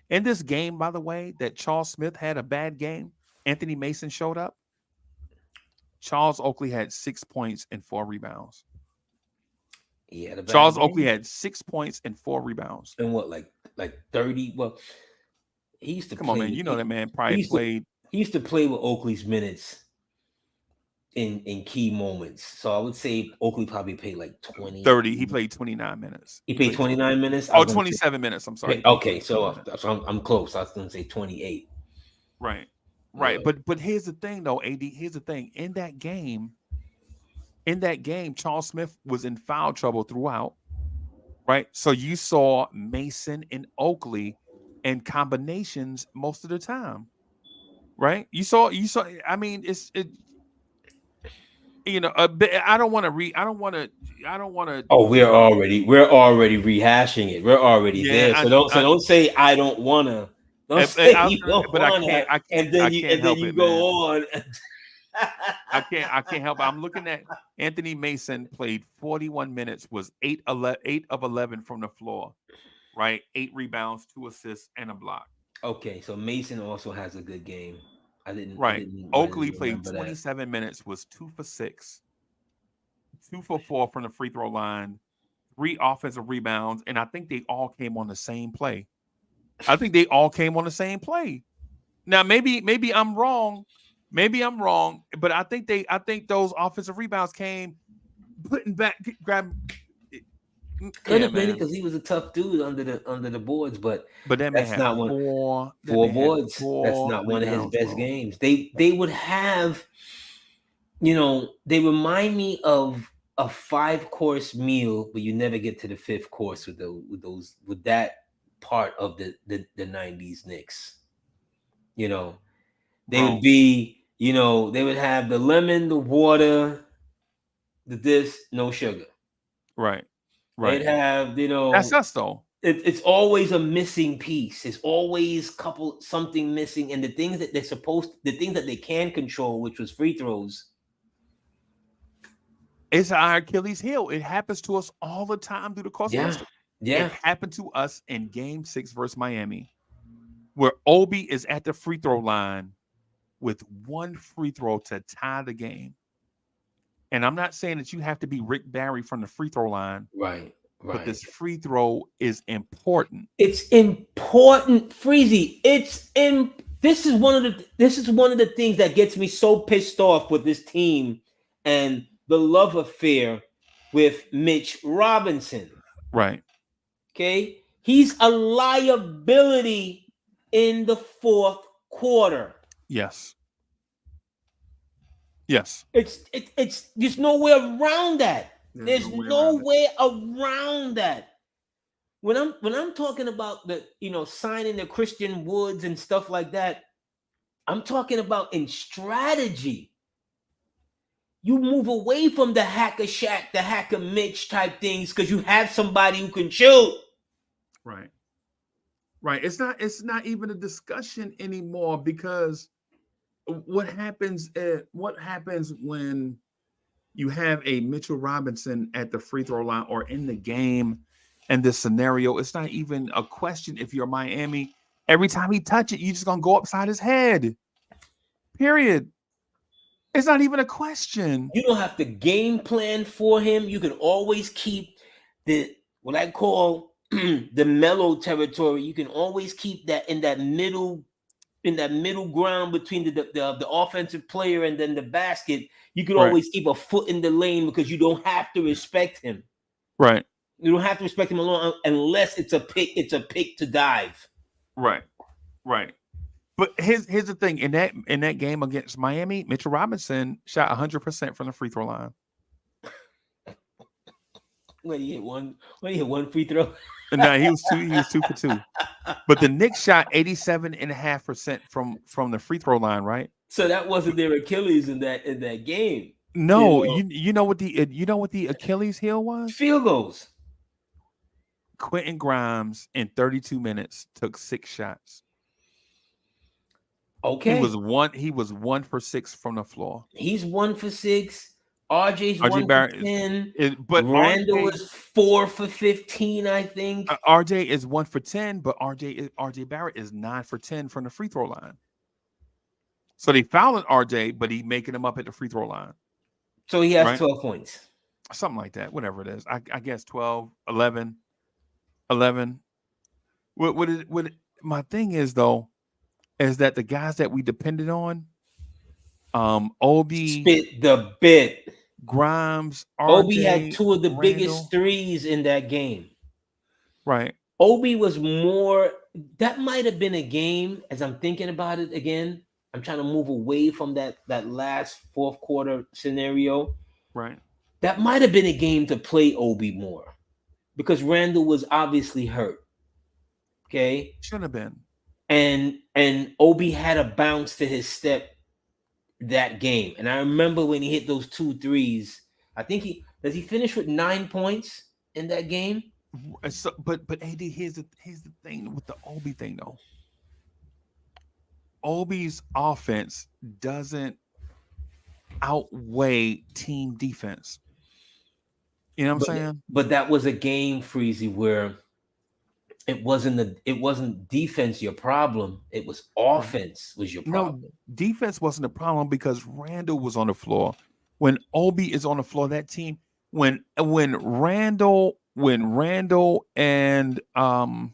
in this game, by the way, that Charles Smith had a bad game, Anthony Mason showed up. Charles Oakley had 6 points and 4 rebounds. Charles Oakley had 6 points and 4 rebounds. And what, like 30? Well, he used to come on, man. You know that man probably played. He used to play with Oakley's minutes in key moments. So I would say Oakley probably played like 20. 30. He played 29 minutes. He played 29 minutes? Oh, 27 minutes. I'm sorry. Okay, so I'm close. I was going to say 28. Right. But here's the thing, though, AD. Here's the thing. In that game, Charles Smith was in foul trouble throughout. Right. So you saw Mason and Oakley in combinations most of the time. Right. You saw. I mean, a bit. I don't want to. Oh, we're already rehashing it. We're already there. So don't say I don't want to. Don't say you don't want to. And then you go on. I can't help it. I'm looking at Anthony Mason played 41 minutes, was 8 of 11 from the floor, right? 8 rebounds, 2 assists, and a block. Okay, so Mason also has a good game. Oakley played 27 minutes, was 2 for 6, 2 for 4 from the free throw line, 3 offensive rebounds, and I think they all came on the same play. Now, maybe I'm wrong. But I think those offensive rebounds came putting back, grab. Could have been because he was a tough dude under the boards, but that's not four boards. That's not one of his best games. They would have, they remind me of a 5-course meal, but you never get to the 5th course with that part of the 90s Knicks. They would be. They would have the lemon, the water, the this, no sugar. Right. They'd have, That's us though. It's always a missing piece. It's always something missing, and the things that the things that they can control, which was free throws. It's our Achilles heel. It happens to us all the time through the course of history. It happened to us in Game 6 versus Miami, where Obi is at the free throw line with one free throw to tie the game. And I'm not saying that you have to be Rick Barry from the free throw line. Right. But this free throw is important. It's important, Freezie. This is one of the things that gets me so pissed off with this team and the love affair with Mitch Robinson. Right. Okay. He's a liability in the fourth quarter. Yes. Yes. It's there's no way around that. There's no way around that. When I'm talking about the signing the Christian Woods and stuff like that, I'm talking about in strategy. You move away from the hacker Shaq, the hacker Mitch type things because you have somebody who can shoot. Right. Right. It's not even a discussion anymore because what happens when you have a Mitchell Robinson at the free throw line or in the game and this scenario, it's not even a question if you're Miami. Every time he touch it, you're just going to go upside his head. Period. It's not even a question. You don't have to game plan for him. You can always keep what I call the mellow territory. You can always keep that in that middle ground between the offensive player and then the basket. You can always keep a foot in the lane because you don't have to respect him. Right. You don't have to respect him alone unless it's a pick. It's a pick to dive. Right. Right. But here's the thing. In that game against Miami, Mitchell Robinson shot 100% from the free throw line. When he hit one free throw. No, he was 2 for 2. But the Knicks shot 87.5% from the free throw line, right? So that wasn't their Achilles in that game. No, you know what the Achilles heel was? Field goals. Quentin Grimes in 32 minutes took 6 shots. Okay. He was 1 for 6 from the floor. He's 1 for 6. RJ's 1 for 10. But Randall is 4 for 15, I think. RJ is 1 for 10, but RJ Barrett is 9 for 10 from the free throw line. So they fouling RJ, but he making him up at the free throw line. So he has 12 points. Something like that, whatever it is. I guess 12, 11. What my thing is though, is that the guys that we depended on, Obi spit the bit. Grimes, RJ, Obi had 2 of the Randall. biggest threes in that game. Right. Obi was more. That might have been a game. As I'm thinking about it again, I'm trying to move away from that last fourth quarter scenario. Right. That might have been a game to play Obi more because Randall was obviously hurt. Okay. Should have been. And Obi had a bounce to his step that game. And I remember when he hit those 2 threes. I think he finish with 9 points in that game. So, but AD, here's the thing with the Obi thing though. Obi's offense doesn't outweigh team defense. You know what I'm saying? But that was a game, Freezie, where it wasn't defense your problem. It was offense was your problem. No, defense wasn't a problem because Randall was on the floor. When Obi is on the floor, that team, when Randall and RJ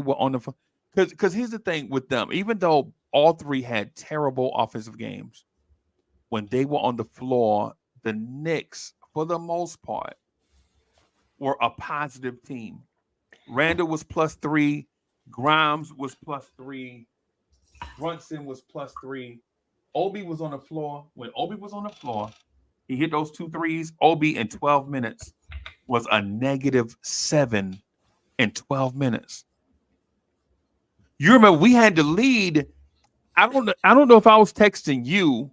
were on the floor, because here's the thing with them, even though all 3 had terrible offensive games, when they were on the floor, the Knicks, for the most part, were a positive team. Randall was +3, Grimes was +3, Brunson was +3. Obi was on the floor. When Obi was on the floor, he hit those 2 threes. Obi in 12 minutes was a -7 in 12 minutes. You remember we had the lead. I don't know if I was texting you.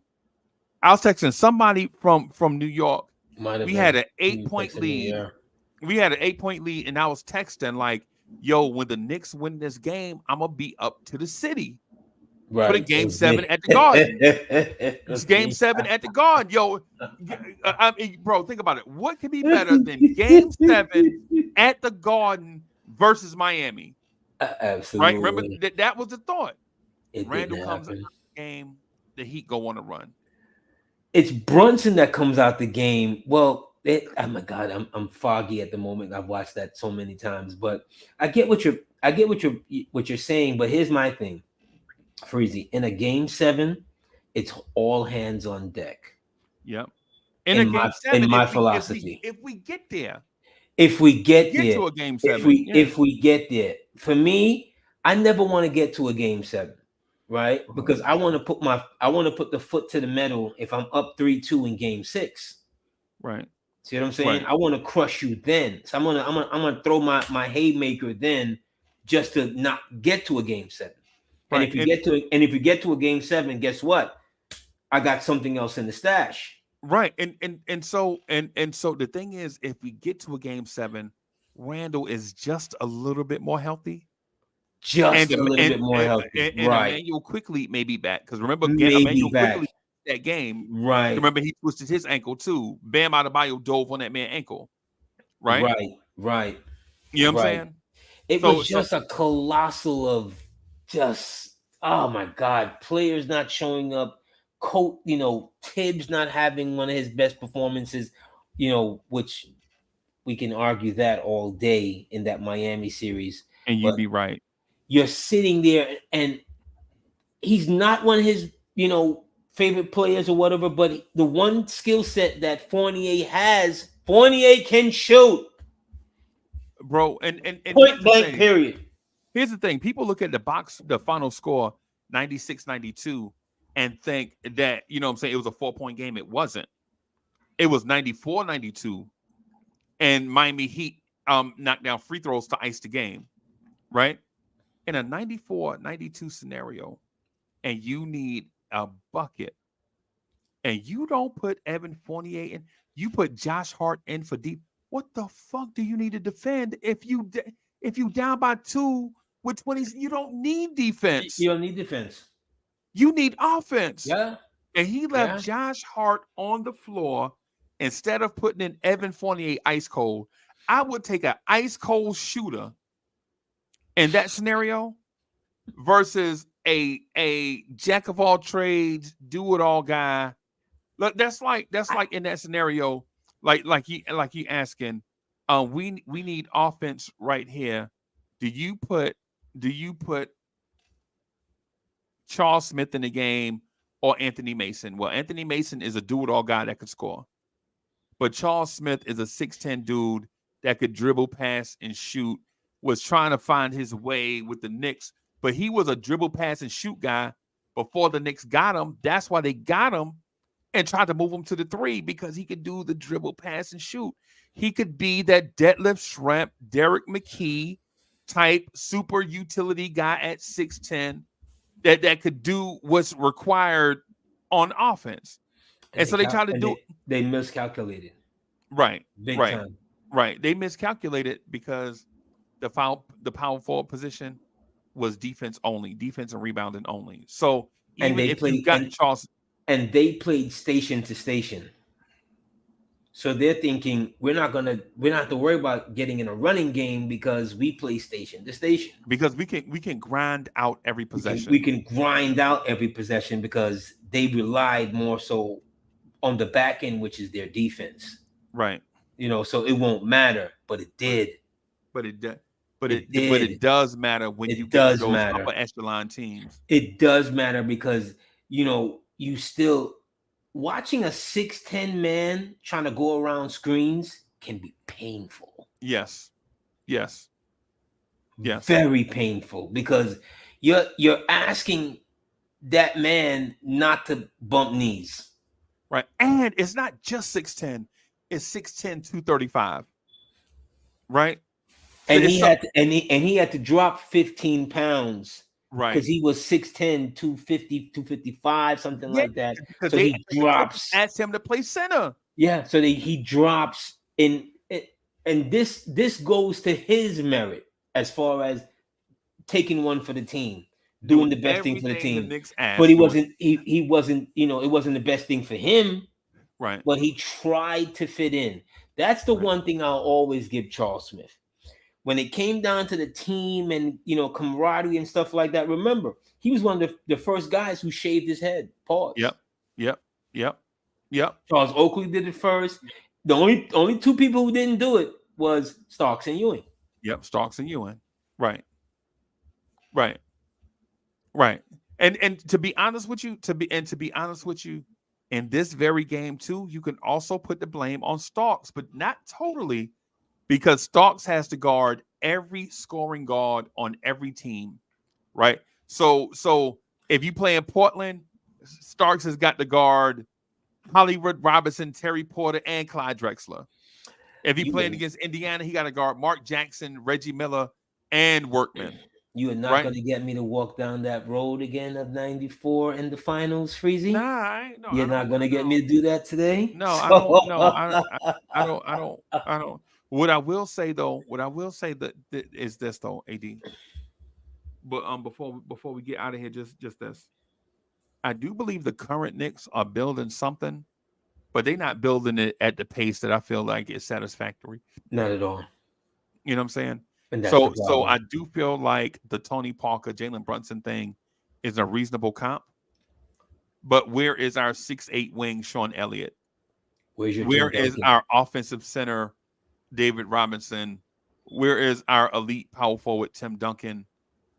I was texting somebody from New York. Might have We had been. an 8-point lead. We had an 8-point lead, and I was texting like, "Yo, when the Knicks win this game, I'm gonna be up to the city for the Right. game 7 at the Garden. It's game 7 at the Garden, yo." I mean, bro, think about it. What could be better than game 7 at the Garden versus Miami? Right? Remember Absolutely. that was the thought. It Randall didn't comes out happen. the game, the Heat go on a run. It's Brunson that comes out the game. Well, oh my God, I'm foggy at the moment. I've watched that so many times, but I get what you're saying. But here's my thing, Freezie. In a game 7, it's all hands on deck. Yep. In a In game my in 7, my philosophy, if we get there, if we get get there, to a game if 7, we yeah. if we get there, for me, I never want to get to a game 7, right? Because I want to put the foot to the metal if I'm up 3-2 in game 6. Right. See what I'm saying? Right. I want to crush you then. So I'm gonna throw my haymaker then, just to not get to a game 7. And Right. if you get to a game 7, guess what? I got something else in the stash. Right. And so the thing is, if we get to a game 7, Randall is just a little bit more healthy. Just a little bit more healthy. And Right. Emmanuel quickly may be back. Because remember, Maybe Emmanuel back. quickly that game. Right. Remember, he twisted his ankle too. Bam Adebayo dove on that man's ankle. Right? Right. You know what I'm saying? It was just a colossal of just, oh my God, players not showing up. Tibbs not having one of his best performances, which we can argue that all day in that Miami series. And you'd be right. You're sitting there and he's not one of his, favorite players or whatever, but the one skill set that Fournier can shoot. Bro, and point blank, period. Here's the thing. People look at the final score, 96-92, and think that, you know what I'm saying, it was a 4-point game. It wasn't. It was 94-92. And Miami Heat knocked down free throws to ice the game. Right? In a 94-92 scenario, and you need a bucket, and you don't put Evan Fournier in, you put Josh Hart in for deep. What the fuck do you need to defend if you down by 2 with 20s? You don't need defense. You don't need defense. You need offense. Yeah. And he left Josh Hart on the floor instead of putting in Evan Fournier ice cold. I would take an ice cold shooter in that scenario versus a jack of all trades, do it all guy. Look, that's like in that scenario, like he asking, we need offense right here. Do you put Charles Smith in the game or Anthony Mason? Well, Anthony Mason is a do it all guy that could score, but Charles Smith is a 6'10" dude that could dribble, pass, and shoot. Was trying to find his way with the Knicks, but he was a dribble, pass, and shoot guy before the Knicks got him. That's why they got him and tried to move him to the 3, because he could do the dribble, pass, and shoot. He could be that Detlef Schrempf, Derek McKee type super utility guy at 6'10" that could do what's required on offense. And so they tried to do. They miscalculated. Right. Big time. Right. They miscalculated because the power forward position was defense only, defense and rebounding only. So even if you got Charles, and they played station to station, so they're thinking we're not have to worry about getting in a running game because we play station to station. Because we can grind out every possession. We can grind out every possession because they relied more so on the back end, which is their defense. Right. So it won't matter, but it did. But it does matter when you get those upper echelon teams. It does matter because you still watching a 6'10" man trying to go around screens can be painful. Yes. Very painful because you're asking that man not to bump knees. Right. And it's not just 6'10", it's 6'10", 235. Right? And he had to drop 15 pounds. Right. Because he was 6'10", 250, 255, something like that. So he drops. Asked him to play center. Yeah, so he drops in, and this goes to his merit as far as taking one for the team, doing Doing the best thing for the everything the team. Knicks But asked, doing he wasn't, it wasn't the best thing for him, right, but he tried to fit in. That's the right. one thing I'll always give Charles Smith. When it came down to the team and camaraderie and stuff like that, remember, he was one of the first guys who shaved his head. Pause. Yep, yep, yep, yep, Charles Oakley did it first. The only two people who didn't do it was Starks and Ewing. yep. Starks and Ewing. Right, right, right. And to be honest with you, to be honest with you, in this very game too, you can also put the blame on Starks, but not totally, because Starks has to guard every scoring guard on every team, right? So if you play in Portland, Starks has got to guard Hollywood Robinson, Terry Porter, and Clyde Drexler. If he playing Ewing, against Indiana, he got to guard Mark Jackson, Reggie Miller, and Workman, you are not right? going to get me to walk down that road again of '94 in the finals, Freezie. Nah, no, You're I not don't. going to get No, me to do that today. no, I don't. So, No, I don't. I don't. I don't. What I will say though, that is this though, Ad. But before we get out of here, just this. I do believe the current Knicks are building something, but they're not building it at the pace that I feel like is satisfactory. not at all. You know what I'm saying? And that's the So problem. I do feel like the Tony Parker, Jalen Brunson thing is a reasonable comp. But where is our 6'8" wing, Sean Elliott? Where's your Where Tim is Duncan? our offensive center, David Robinson? Where is our elite power forward, Tim Duncan?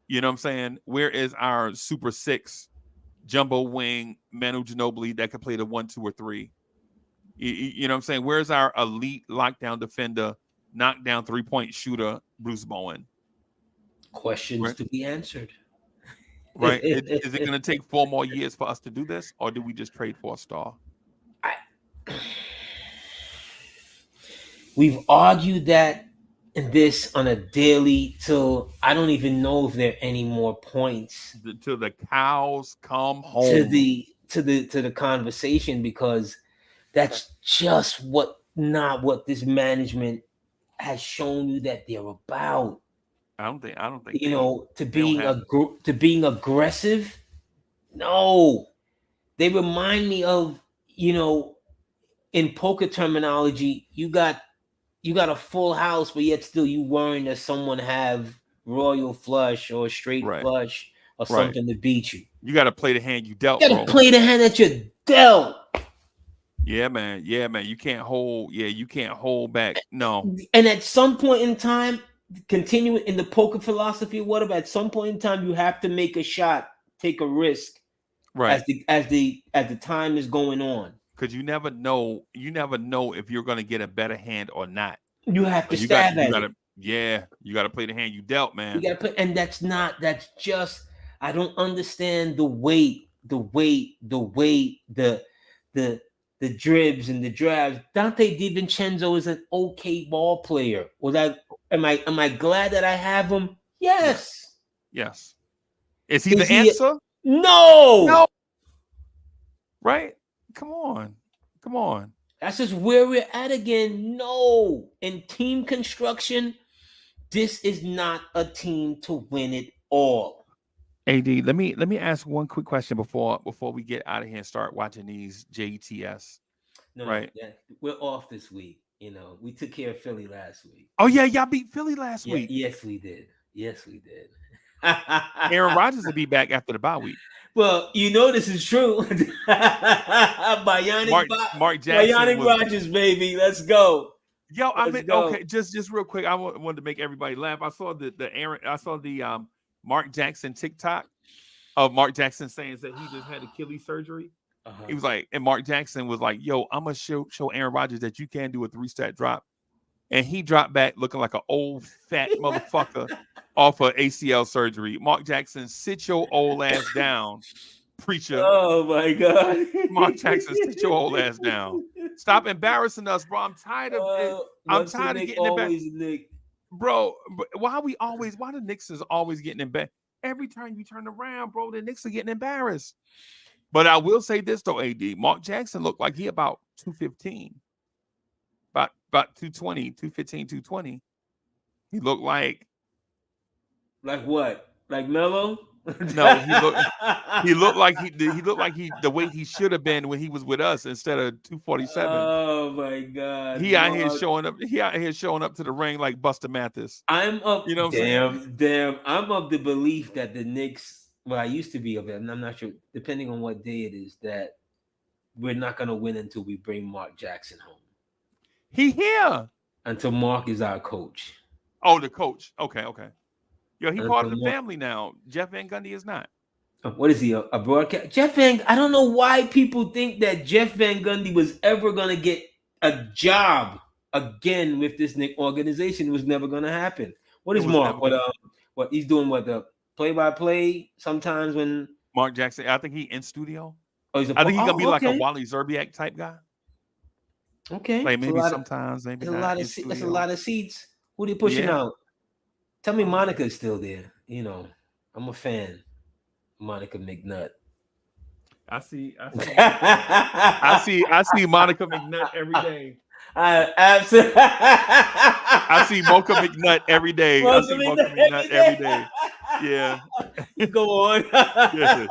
You know what I'm saying? Where is our super six jumbo wing, Manu Ginobili, that could play the 1, 2, or 3? You know what I'm saying? Where's our elite lockdown defender, knockdown 3-point shooter, Bruce Bowen? Questions Right? to be answered. Right? Is it going to take 4 more years for us to do this, or do we just trade for a star? We've argued that in this on a daily till I don't even know if there are any more points Till the cows come home. to the conversation, because that's just not what this management has shown you that they're about. I don't think To being aggressive. No, they remind me of, in poker terminology, you got a full house, but yet still you worrying that someone have royal flush or straight flush or something to beat you. You got to play the hand you dealt. You got to play the hand that you dealt. Yeah, man. You can't hold. Yeah, you can't hold back. No. And at some point in time, continue in the poker philosophy or whatever. At some point in time, you have to make a shot, take a risk, right? As the time is going on. Because you never know. You never know if you're going to get a better hand or not. You have to stab at it. Yeah, you got to play the hand you dealt, man. You got to play, and that's just. I don't understand the weight, the dribs and the drabs. Dante DiVincenzo is an okay ball player. Am I glad that I have him? Yes. Yes. Is he the answer? No. Right? Come on. That's just where we're at again. No. In team construction, this is not a team to win it all. AD, let me ask one quick question before we get out of here and start watching these JTS. No, right? Yeah, we're off this week. We took care of Philly last week. Oh yeah, y'all beat Philly last week. Yes, we did. Aaron Rodgers will be back after the bye week. Well, this is true. Mark Jackson, Rodgers, baby. Let's go. Yo, okay. Just real quick, I wanted to make everybody laugh. I saw the Mark Jackson TikTok of Mark Jackson saying that he just had Achilles surgery. Uh-huh. He was like, and Mark Jackson was like, "Yo, I'm gonna show Aaron Rodgers that you can do a 3-stat drop," and he dropped back looking like an old fat motherfucker off of ACL surgery. Mark Jackson, sit your old ass down, preacher. Oh my God, Mark Jackson, sit your old ass down. Stop embarrassing us, bro. I'm tired of it. I'm tired of getting embarrassed. Bro, why the Knicks is always getting embarrassed? Every time you turn around, bro, the Knicks are getting embarrassed. But I will say this though, AD, Mark Jackson looked like he about 215. about 220, 215, 220. He looked like what? Like Melo? no, he looked like the weight he should have been when he was with us instead of 247. Oh my God, He out here Mark. showing up. He out here showing up to the ring like Buster Mathis. I'm You up. know what I'm saying? Damn. I'm of the belief that the Knicks. Well, I used to be of it, and I'm not sure. Depending on what day it is, that we're not gonna win until we bring Mark Jackson home. He here. Until Mark is our coach. Oh, the coach. Okay. Yo, he part Until of the Mark, family now. Jeff Van Gundy is not. what is he? A broadcast? Jeff Van. I don't know why people think that Jeff Van Gundy was ever gonna get a job again with this Knicks organization. It was never gonna happen. What is Mark? What he's doing? What the play-by-play? Sometimes when Mark Jackson, I think he in studio. I think he's gonna be like a Wally Zerbiak type guy. Okay, like maybe sometimes, maybe not. That's a lot of seats. Who they pushing out? Tell me Monica's still there. You know, I'm a fan. Monica McNutt. I see Monica McNutt every day. Absolutely. I see Mocha McNutt every day. I see Mocha McNutt every day. Yeah. Go on. Yeah.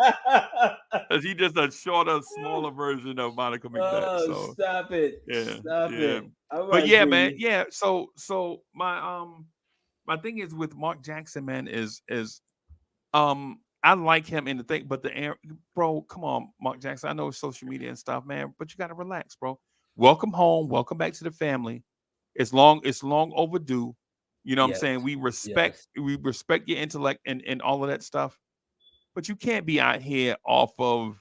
He's just a shorter, smaller version of Monica McNutt. Oh, stop it. Yeah. Stop it. All right, but yeah, man. Yeah. So my thing is with Mark Jackson, man, is I like him in the thing, but bro, come on, Mark Jackson. I know it's social media and stuff, man, but you gotta relax, bro. Welcome home. Welcome back to the family. It's long overdue. You know what I'm saying? We respect your intellect and all of that stuff. But you can't be out here off of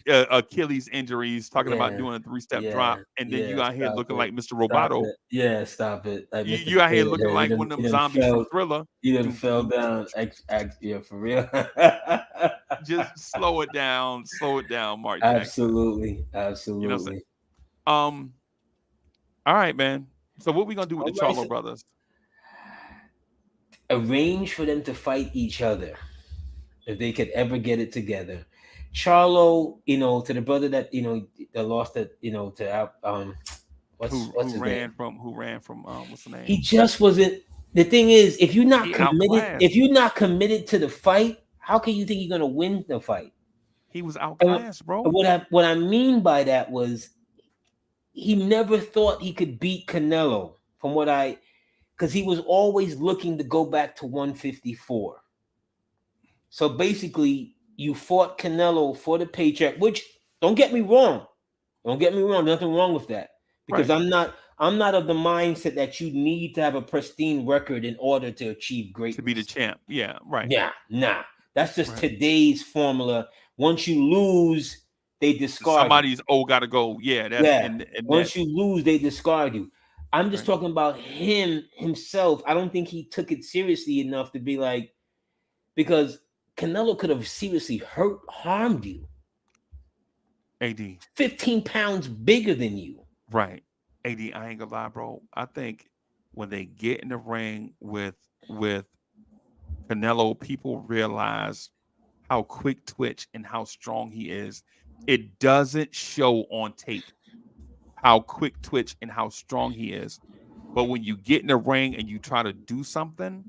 Achilles injuries talking about doing a 3-step drop, and then you out here looking like Mr. Roboto. Yeah, stop it. Like you out here looking like one of them zombies from Thriller. You done fell down. Yeah, for real. Just slow it down, Mark Jackson. Absolutely. You know what I'm saying? All right, man. So what we gonna do with the Charlo brothers? Arrange for them to fight each other if they could ever get it together. Charlo, to the brother that that lost it, to what's his name? Who ran from what's the name? He just wasn't. The thing is, if you're not committed to the fight, how can you think you're gonna win the fight? He was outclassed, bro. What I mean by that was he never thought he could beat Canelo, because he was always looking to go back to 154. So basically, you fought Canelo for the paycheck, which don't get me wrong, nothing wrong with that. Because I'm not of the mindset that you need to have a pristine record in order to achieve greatness. To be the champ. Yeah, right. Yeah, nah. That's just today's formula. Once you lose, they discard somebody's gotta go. Yeah, that's and once you lose, they discard you. I'm just talking about himself. I don't think he took it seriously enough to be like, because Canelo could have seriously harmed you. AD 15 pounds bigger than you. Right. AD, I ain't gonna lie, bro. I think when they get in the ring with Canelo, people realize how quick twitch and how strong he is. It doesn't show on tape how quick twitch and how strong he is. But when you get in the ring and you try to do something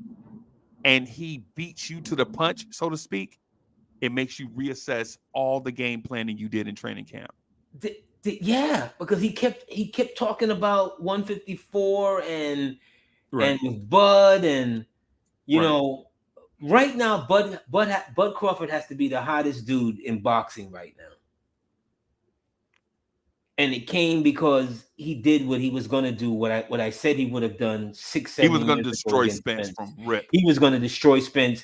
and he beats you to the punch, so to speak, it makes you reassess all the game planning you did in training camp. Yeah, because he kept talking about 154 and with Bud, and right now Bud Crawford has to be the hottest dude in boxing right now. And it came because he did what he was going to do, what I said he would have done 6-7 years ago. He was going to destroy Spence from rip. He was going to destroy Spence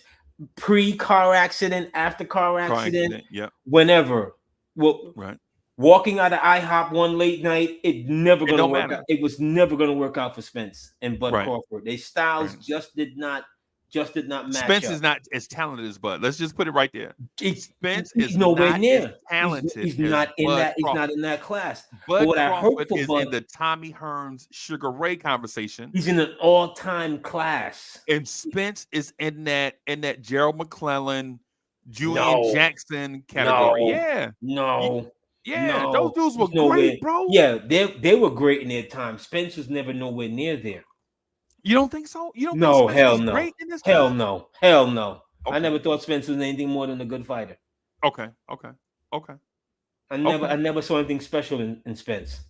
pre-car accident, after car accident, whenever. Well, walking out of IHOP one late night, it never going to work out. It was never going to work out for Spence and Bud Crawford. Their styles just did not match. Spence is not as talented as Bud. Let's just put it right there. Spence is nowhere near as talented. He's not in that. He's not in that class. Bud Crawford is in the Tommy Hearns, Sugar Ray conversation. He's in an all-time class. And Spence is in that Gerald McClellan, Julian Jackson category. No. Yeah, those No, dudes were he's nowhere. great, bro. Yeah, they were great in their time. Spence was never nowhere near there. You don't think so? You don't think No, Spence hell was no. great in this Hell time? no. Hell no. I Okay. never thought Spence was anything more than a good fighter. Okay. Okay. Okay. I Okay. never saw anything special in Spence.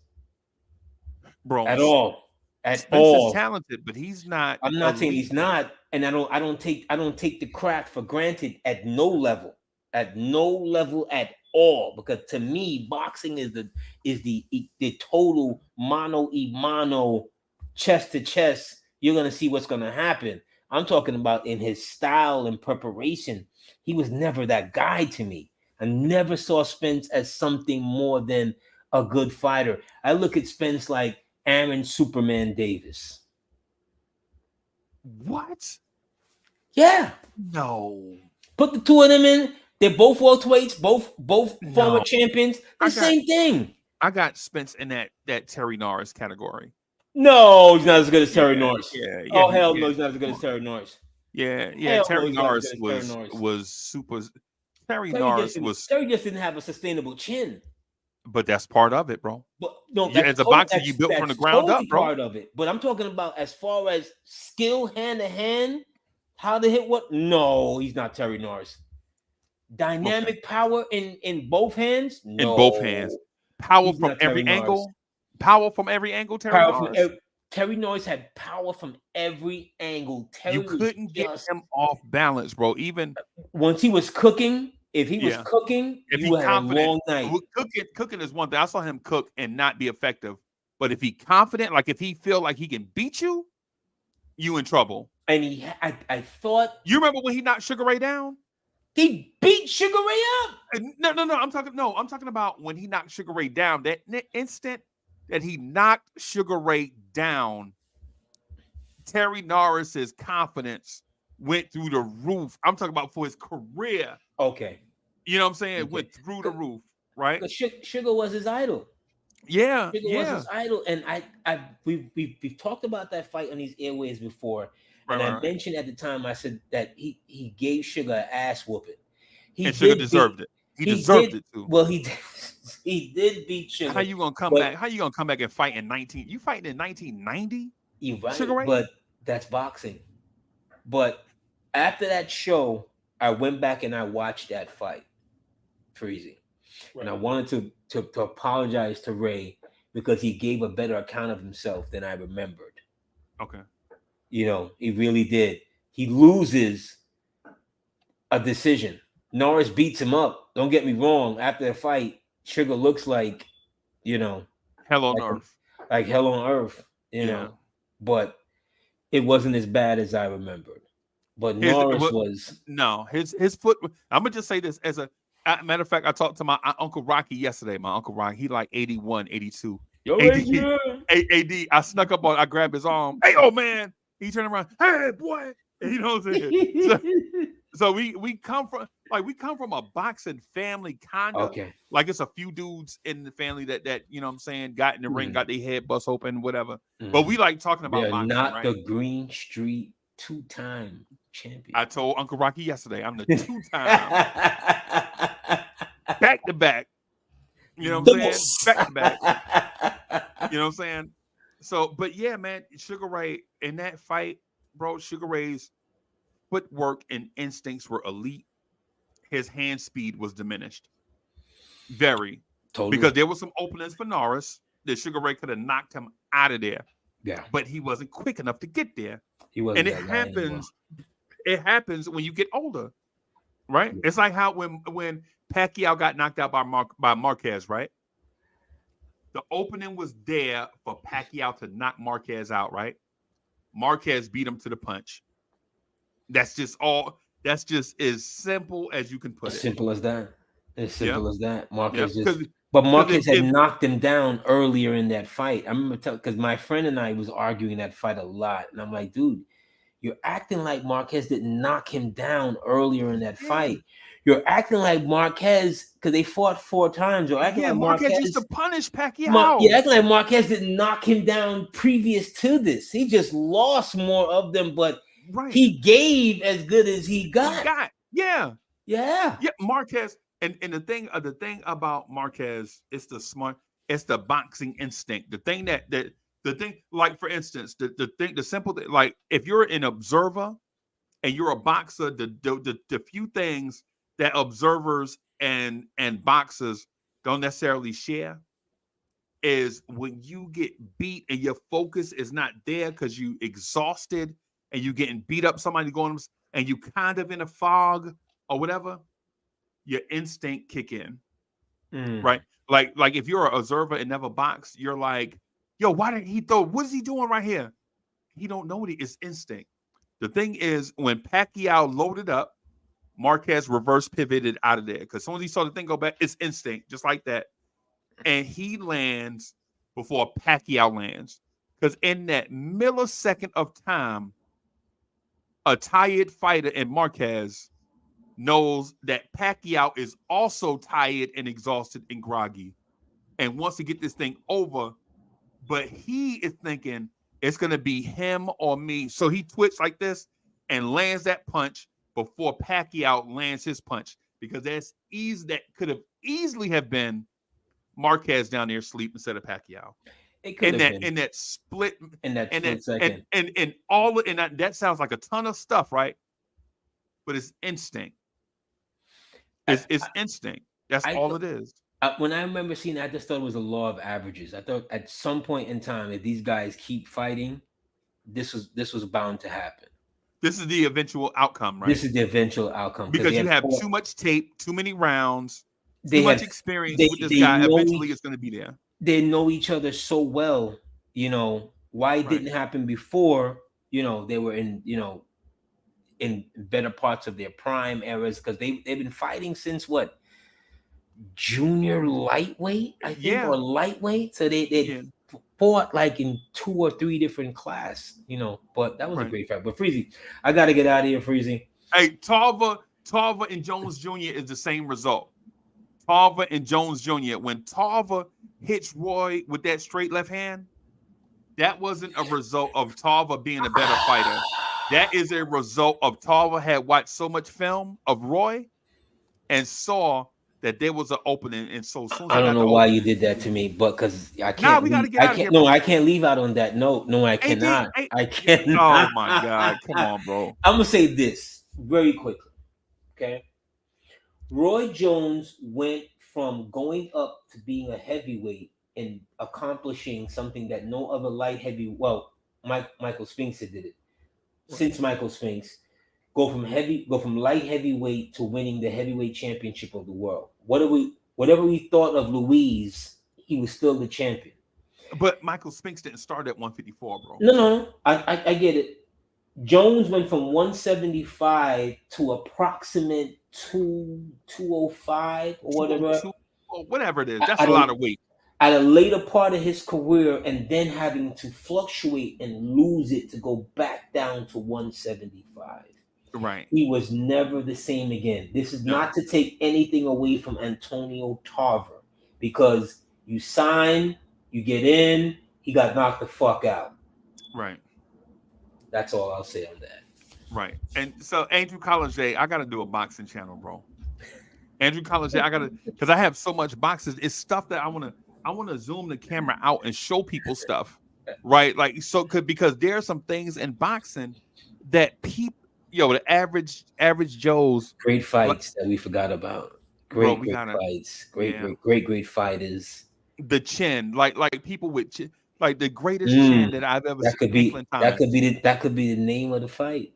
Bro, At all. At Spence is all. talented, but he's not I'm not saying elite. he's not, and I don't take the craft for granted at no level. At no level at all. Because to me, boxing is the total mano y mano, chest to chest. You're gonna see what's gonna happen. I'm talking about in his style and preparation. He was never that guy to me. I never saw Spence as something more than a good fighter. I look at Spence like Aaron Superman Davis. What? Yeah. No. Put the two of them in. They're both welterweights, both former No. champions. The I got same thing. I got Spence in that Terry Norris category. No, he's not as good as Terry Yeah, Norris. yeah, Oh hell no, yeah. he's not as good Come as on. Terry Norris. Yeah. Hell no, Terry he's not as good Norris as Terry Norris. was super. Terry Norris was, Terry just didn't have a sustainable chin. but that's part of it, bro. But no, You, as a boxer, you built from the that's ground up, totally bro. part of it. But I'm talking about as far as skill, hand to hand, how to hit what? No, he's not Terry Norris. Dynamic power in both hands? In both hands, No, power he's from not every Terry Norris. angle. Power from every angle. Terry Power from Norris. Terry Norris had power from every angle. Terry You was couldn't get just him off balance, bro. Even once he was cooking. If he was yeah, cooking, if you he had a confident, long night. cooking is one thing. I saw him cook and not be effective. But if he confident, like if he feel like he can beat you, you in trouble. And I thought You remember when he knocked Sugar Ray down? he beat Sugar Ray up. No. I'm talking about when he knocked Sugar Ray down. That instant that he knocked Sugar Ray down, Terry Norris's confidence went through the roof. I'm talking about for his career. Okay. You know what I'm saying? Okay. Went through the roof, right? Sugar was his idol. Yeah, Sugar was his idol, and we've talked about that fight on these airways before, and I mentioned at the time I said that he gave Sugar an ass whooping. And Sugar deserved it. He deserved it too. Well, he did beat Sugar. How you gonna come back? How you gonna come back and fight in 19? You fighting in 1990? You're right, Sugar Ray? but that's boxing. But after that show, I went back and I watched that fight, Freezie. Right. And I wanted to apologize to Ray because he gave a better account of himself than I remembered. Okay. You know, he really did. He loses a decision. Norris beats him up. Don't get me wrong. After the fight, Sugar looks like, you know, hell on earth. Like hell on earth, you know. But it wasn't as bad as I remembered. But Norris was his foot. I'm gonna just say this as a matter of fact. I talked to my Uncle Rocky yesterday. My Uncle Rocky, he like 81, 82. Yo, AD, I snuck up on. I grabbed his arm. Hey, oh man! He turned around. Hey, boy! And you know what I'm saying? So we come from a boxing family, kind of. Okay. Like it's a few dudes in the family that you know what I'm saying got in the ring, got their head bust open, whatever. But we like talking about boxing, not right? the Green Street 2-time champion. I told Uncle Rocky yesterday, I'm the 2-time back to back. You know what I'm saying? Back to back. You know what I'm saying? So, but yeah, man, Sugar Ray in that fight, bro, Sugar Ray's footwork and instincts were elite. His hand speed was diminished. Very. Totally. Because there was some openings for Norris that Sugar Ray could have knocked him out of there. Yeah. But he wasn't quick enough to get there. He wasn't. And it happens when you get older. Right? Yeah. It's like how when Pacquiao got knocked out by Marquez, right? The opening was there for Pacquiao to knock Marquez out, right? Marquez beat him to the punch. That's just as simple as you can put it. Simple as that. As simple as that. Marquez but Marquez had knocked him down earlier in that fight. I remember because my friend and I was arguing that fight a lot. And I'm like, dude, you're acting like Marquez didn't knock him down earlier in that fight. You're acting like Marquez, because they fought 4 times. You're acting like Marquez used to punish Pacquiao. You're acting like Marquez didn't knock him down previous to this. He just lost more of them, but he gave as good as he got. Yeah. Marquez. And the thing about Marquez is it's the boxing instinct. The thing the thing, like for instance, the simple thing, like if you're an observer and you're a boxer, the few things that observers and boxers don't necessarily share is when you get beat and your focus is not there because you exhausted and you getting beat up, somebody going and you kind of in a fog or whatever, your instinct kick in, Mm. right? Like if you're an observer and never boxed, you're like, yo, why did he throw? What is he doing right here? He don't know what it's instinct. The thing is, when Pacquiao loaded up, Marquez reverse pivoted out of there because as soon as he saw the thing go back, it's instinct, just like that. And he lands before Pacquiao lands. Because in that millisecond of time, a tired fighter in Marquez knows that Pacquiao is also tired and exhausted and groggy and wants to get this thing over. But he is thinking it's going to be him or me. So he twitched like this and lands that punch before Pacquiao lands his punch because that could have easily have been Marquez down there asleep instead of Pacquiao. It could have been In that split in that and split second. and all and that sounds like a ton of stuff, right? But it's instinct. It's instinct. That's all it is. When I remember seeing that, I just thought it was a law of averages. I thought at some point in time, if these guys keep fighting, this was bound to happen. This is the eventual outcome, right? This is the eventual outcome because you have too much tape, too many rounds, too much experience with this guy. Eventually, it's going to be there. They know each other so well. Why it didn't happen before. They were in better parts of their prime eras because they've been fighting since what? Junior lightweight, I think, or lightweight. So they fought like in 2 or 3 different class, but that was a great fight. But Freezie, I got to get out of here, Freezie. Hey, Tarver and Jones Jr. is the same result. Tarver and Jones Jr. When Tarver hits Roy with that straight left hand, that wasn't a result of Tarver being a better fighter. That is a result of Tarver had watched so much film of Roy and saw that there was an opening, and so soon as I don't know why you did that to me, but because I can't. Nah, we gotta get out of here. No, I can't leave out on that note. No, I cannot. I cannot. Oh my God, come on, bro. I'm gonna say this very quickly. Okay, Roy Jones went from going up to being a heavyweight and accomplishing something that no other light heavy. Well, Michael Spinks did it. Since Michael Spinks. Go from light heavyweight to winning the heavyweight championship of the world. Whatever we thought of Louise, he was still the champion. But Michael Spinks didn't start at 154, bro. No. I get it. Jones went from 175 to approximate 205 or whatever. Whatever it is. That's a lot of weight. At a later part of his career, and then having to fluctuate and lose it to go back down to 175. Right. He was never the same again. This is not to take anything away from Antonio Tarver, because you sign, you get in, he got knocked the fuck out. Right. That's all I'll say on that. Right. And so Andrew College, I got to do a boxing channel, bro. Andrew College, I got to, because I have so much boxes. It's stuff that I want to zoom the camera out and show people stuff. Right. Like, so because there are some things in boxing that people, the average Joes. Great fights that we forgot about. Great fights. Great fighters. The chin, like people with chin, like the greatest chin that I've ever seen. That could be the name of the fight.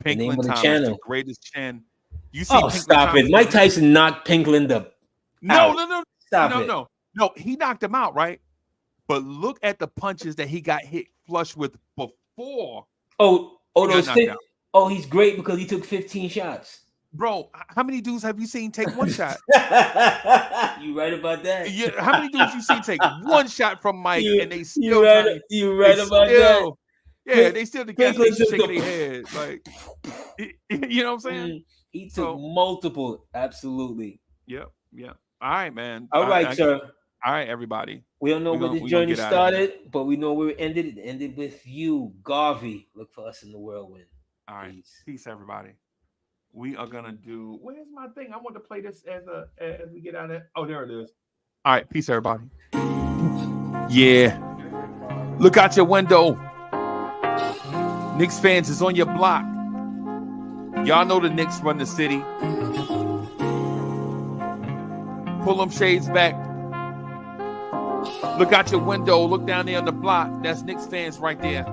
The name of the channel. The greatest chin. You see? Oh, stop it! Mike Tyson knocked Pinklin up. No. Stop it. No, he knocked him out, right? But look at the punches that he got hit flush with before. Oh, he's great because he took 15 shots. Bro, how many dudes have you seen take one shot? You right about that? Yeah, how many dudes you seen take one shot from Mike and they still you right about that? Yeah, they still together. They shaking their head, like, you know what I'm saying? He took multiple, absolutely. Yep. All right, man. All right, sir. All right, everybody. We don't know where the journey started, but we know where it ended. It ended with you, Garvey. Look for us in the whirlwind. All right. Peace, everybody. we are gonna do. Where's my thing? I want to play this as we get out of it. Oh, there it is. All right, peace, everybody. Yeah, look out your window. Knicks fans is on your block. Y'all know the Knicks run the city. Pull them shades back. Look out your window. Look down there on the block. That's Knicks fans right there.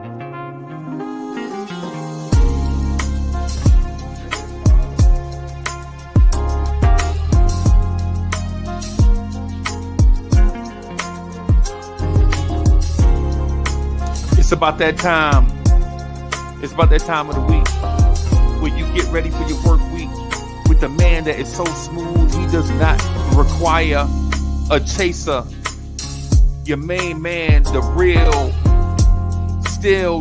It's about that time. It's about that time of the week where you get ready for your work week with the man that is so smooth. He does not require a chaser. Your main man, the real, still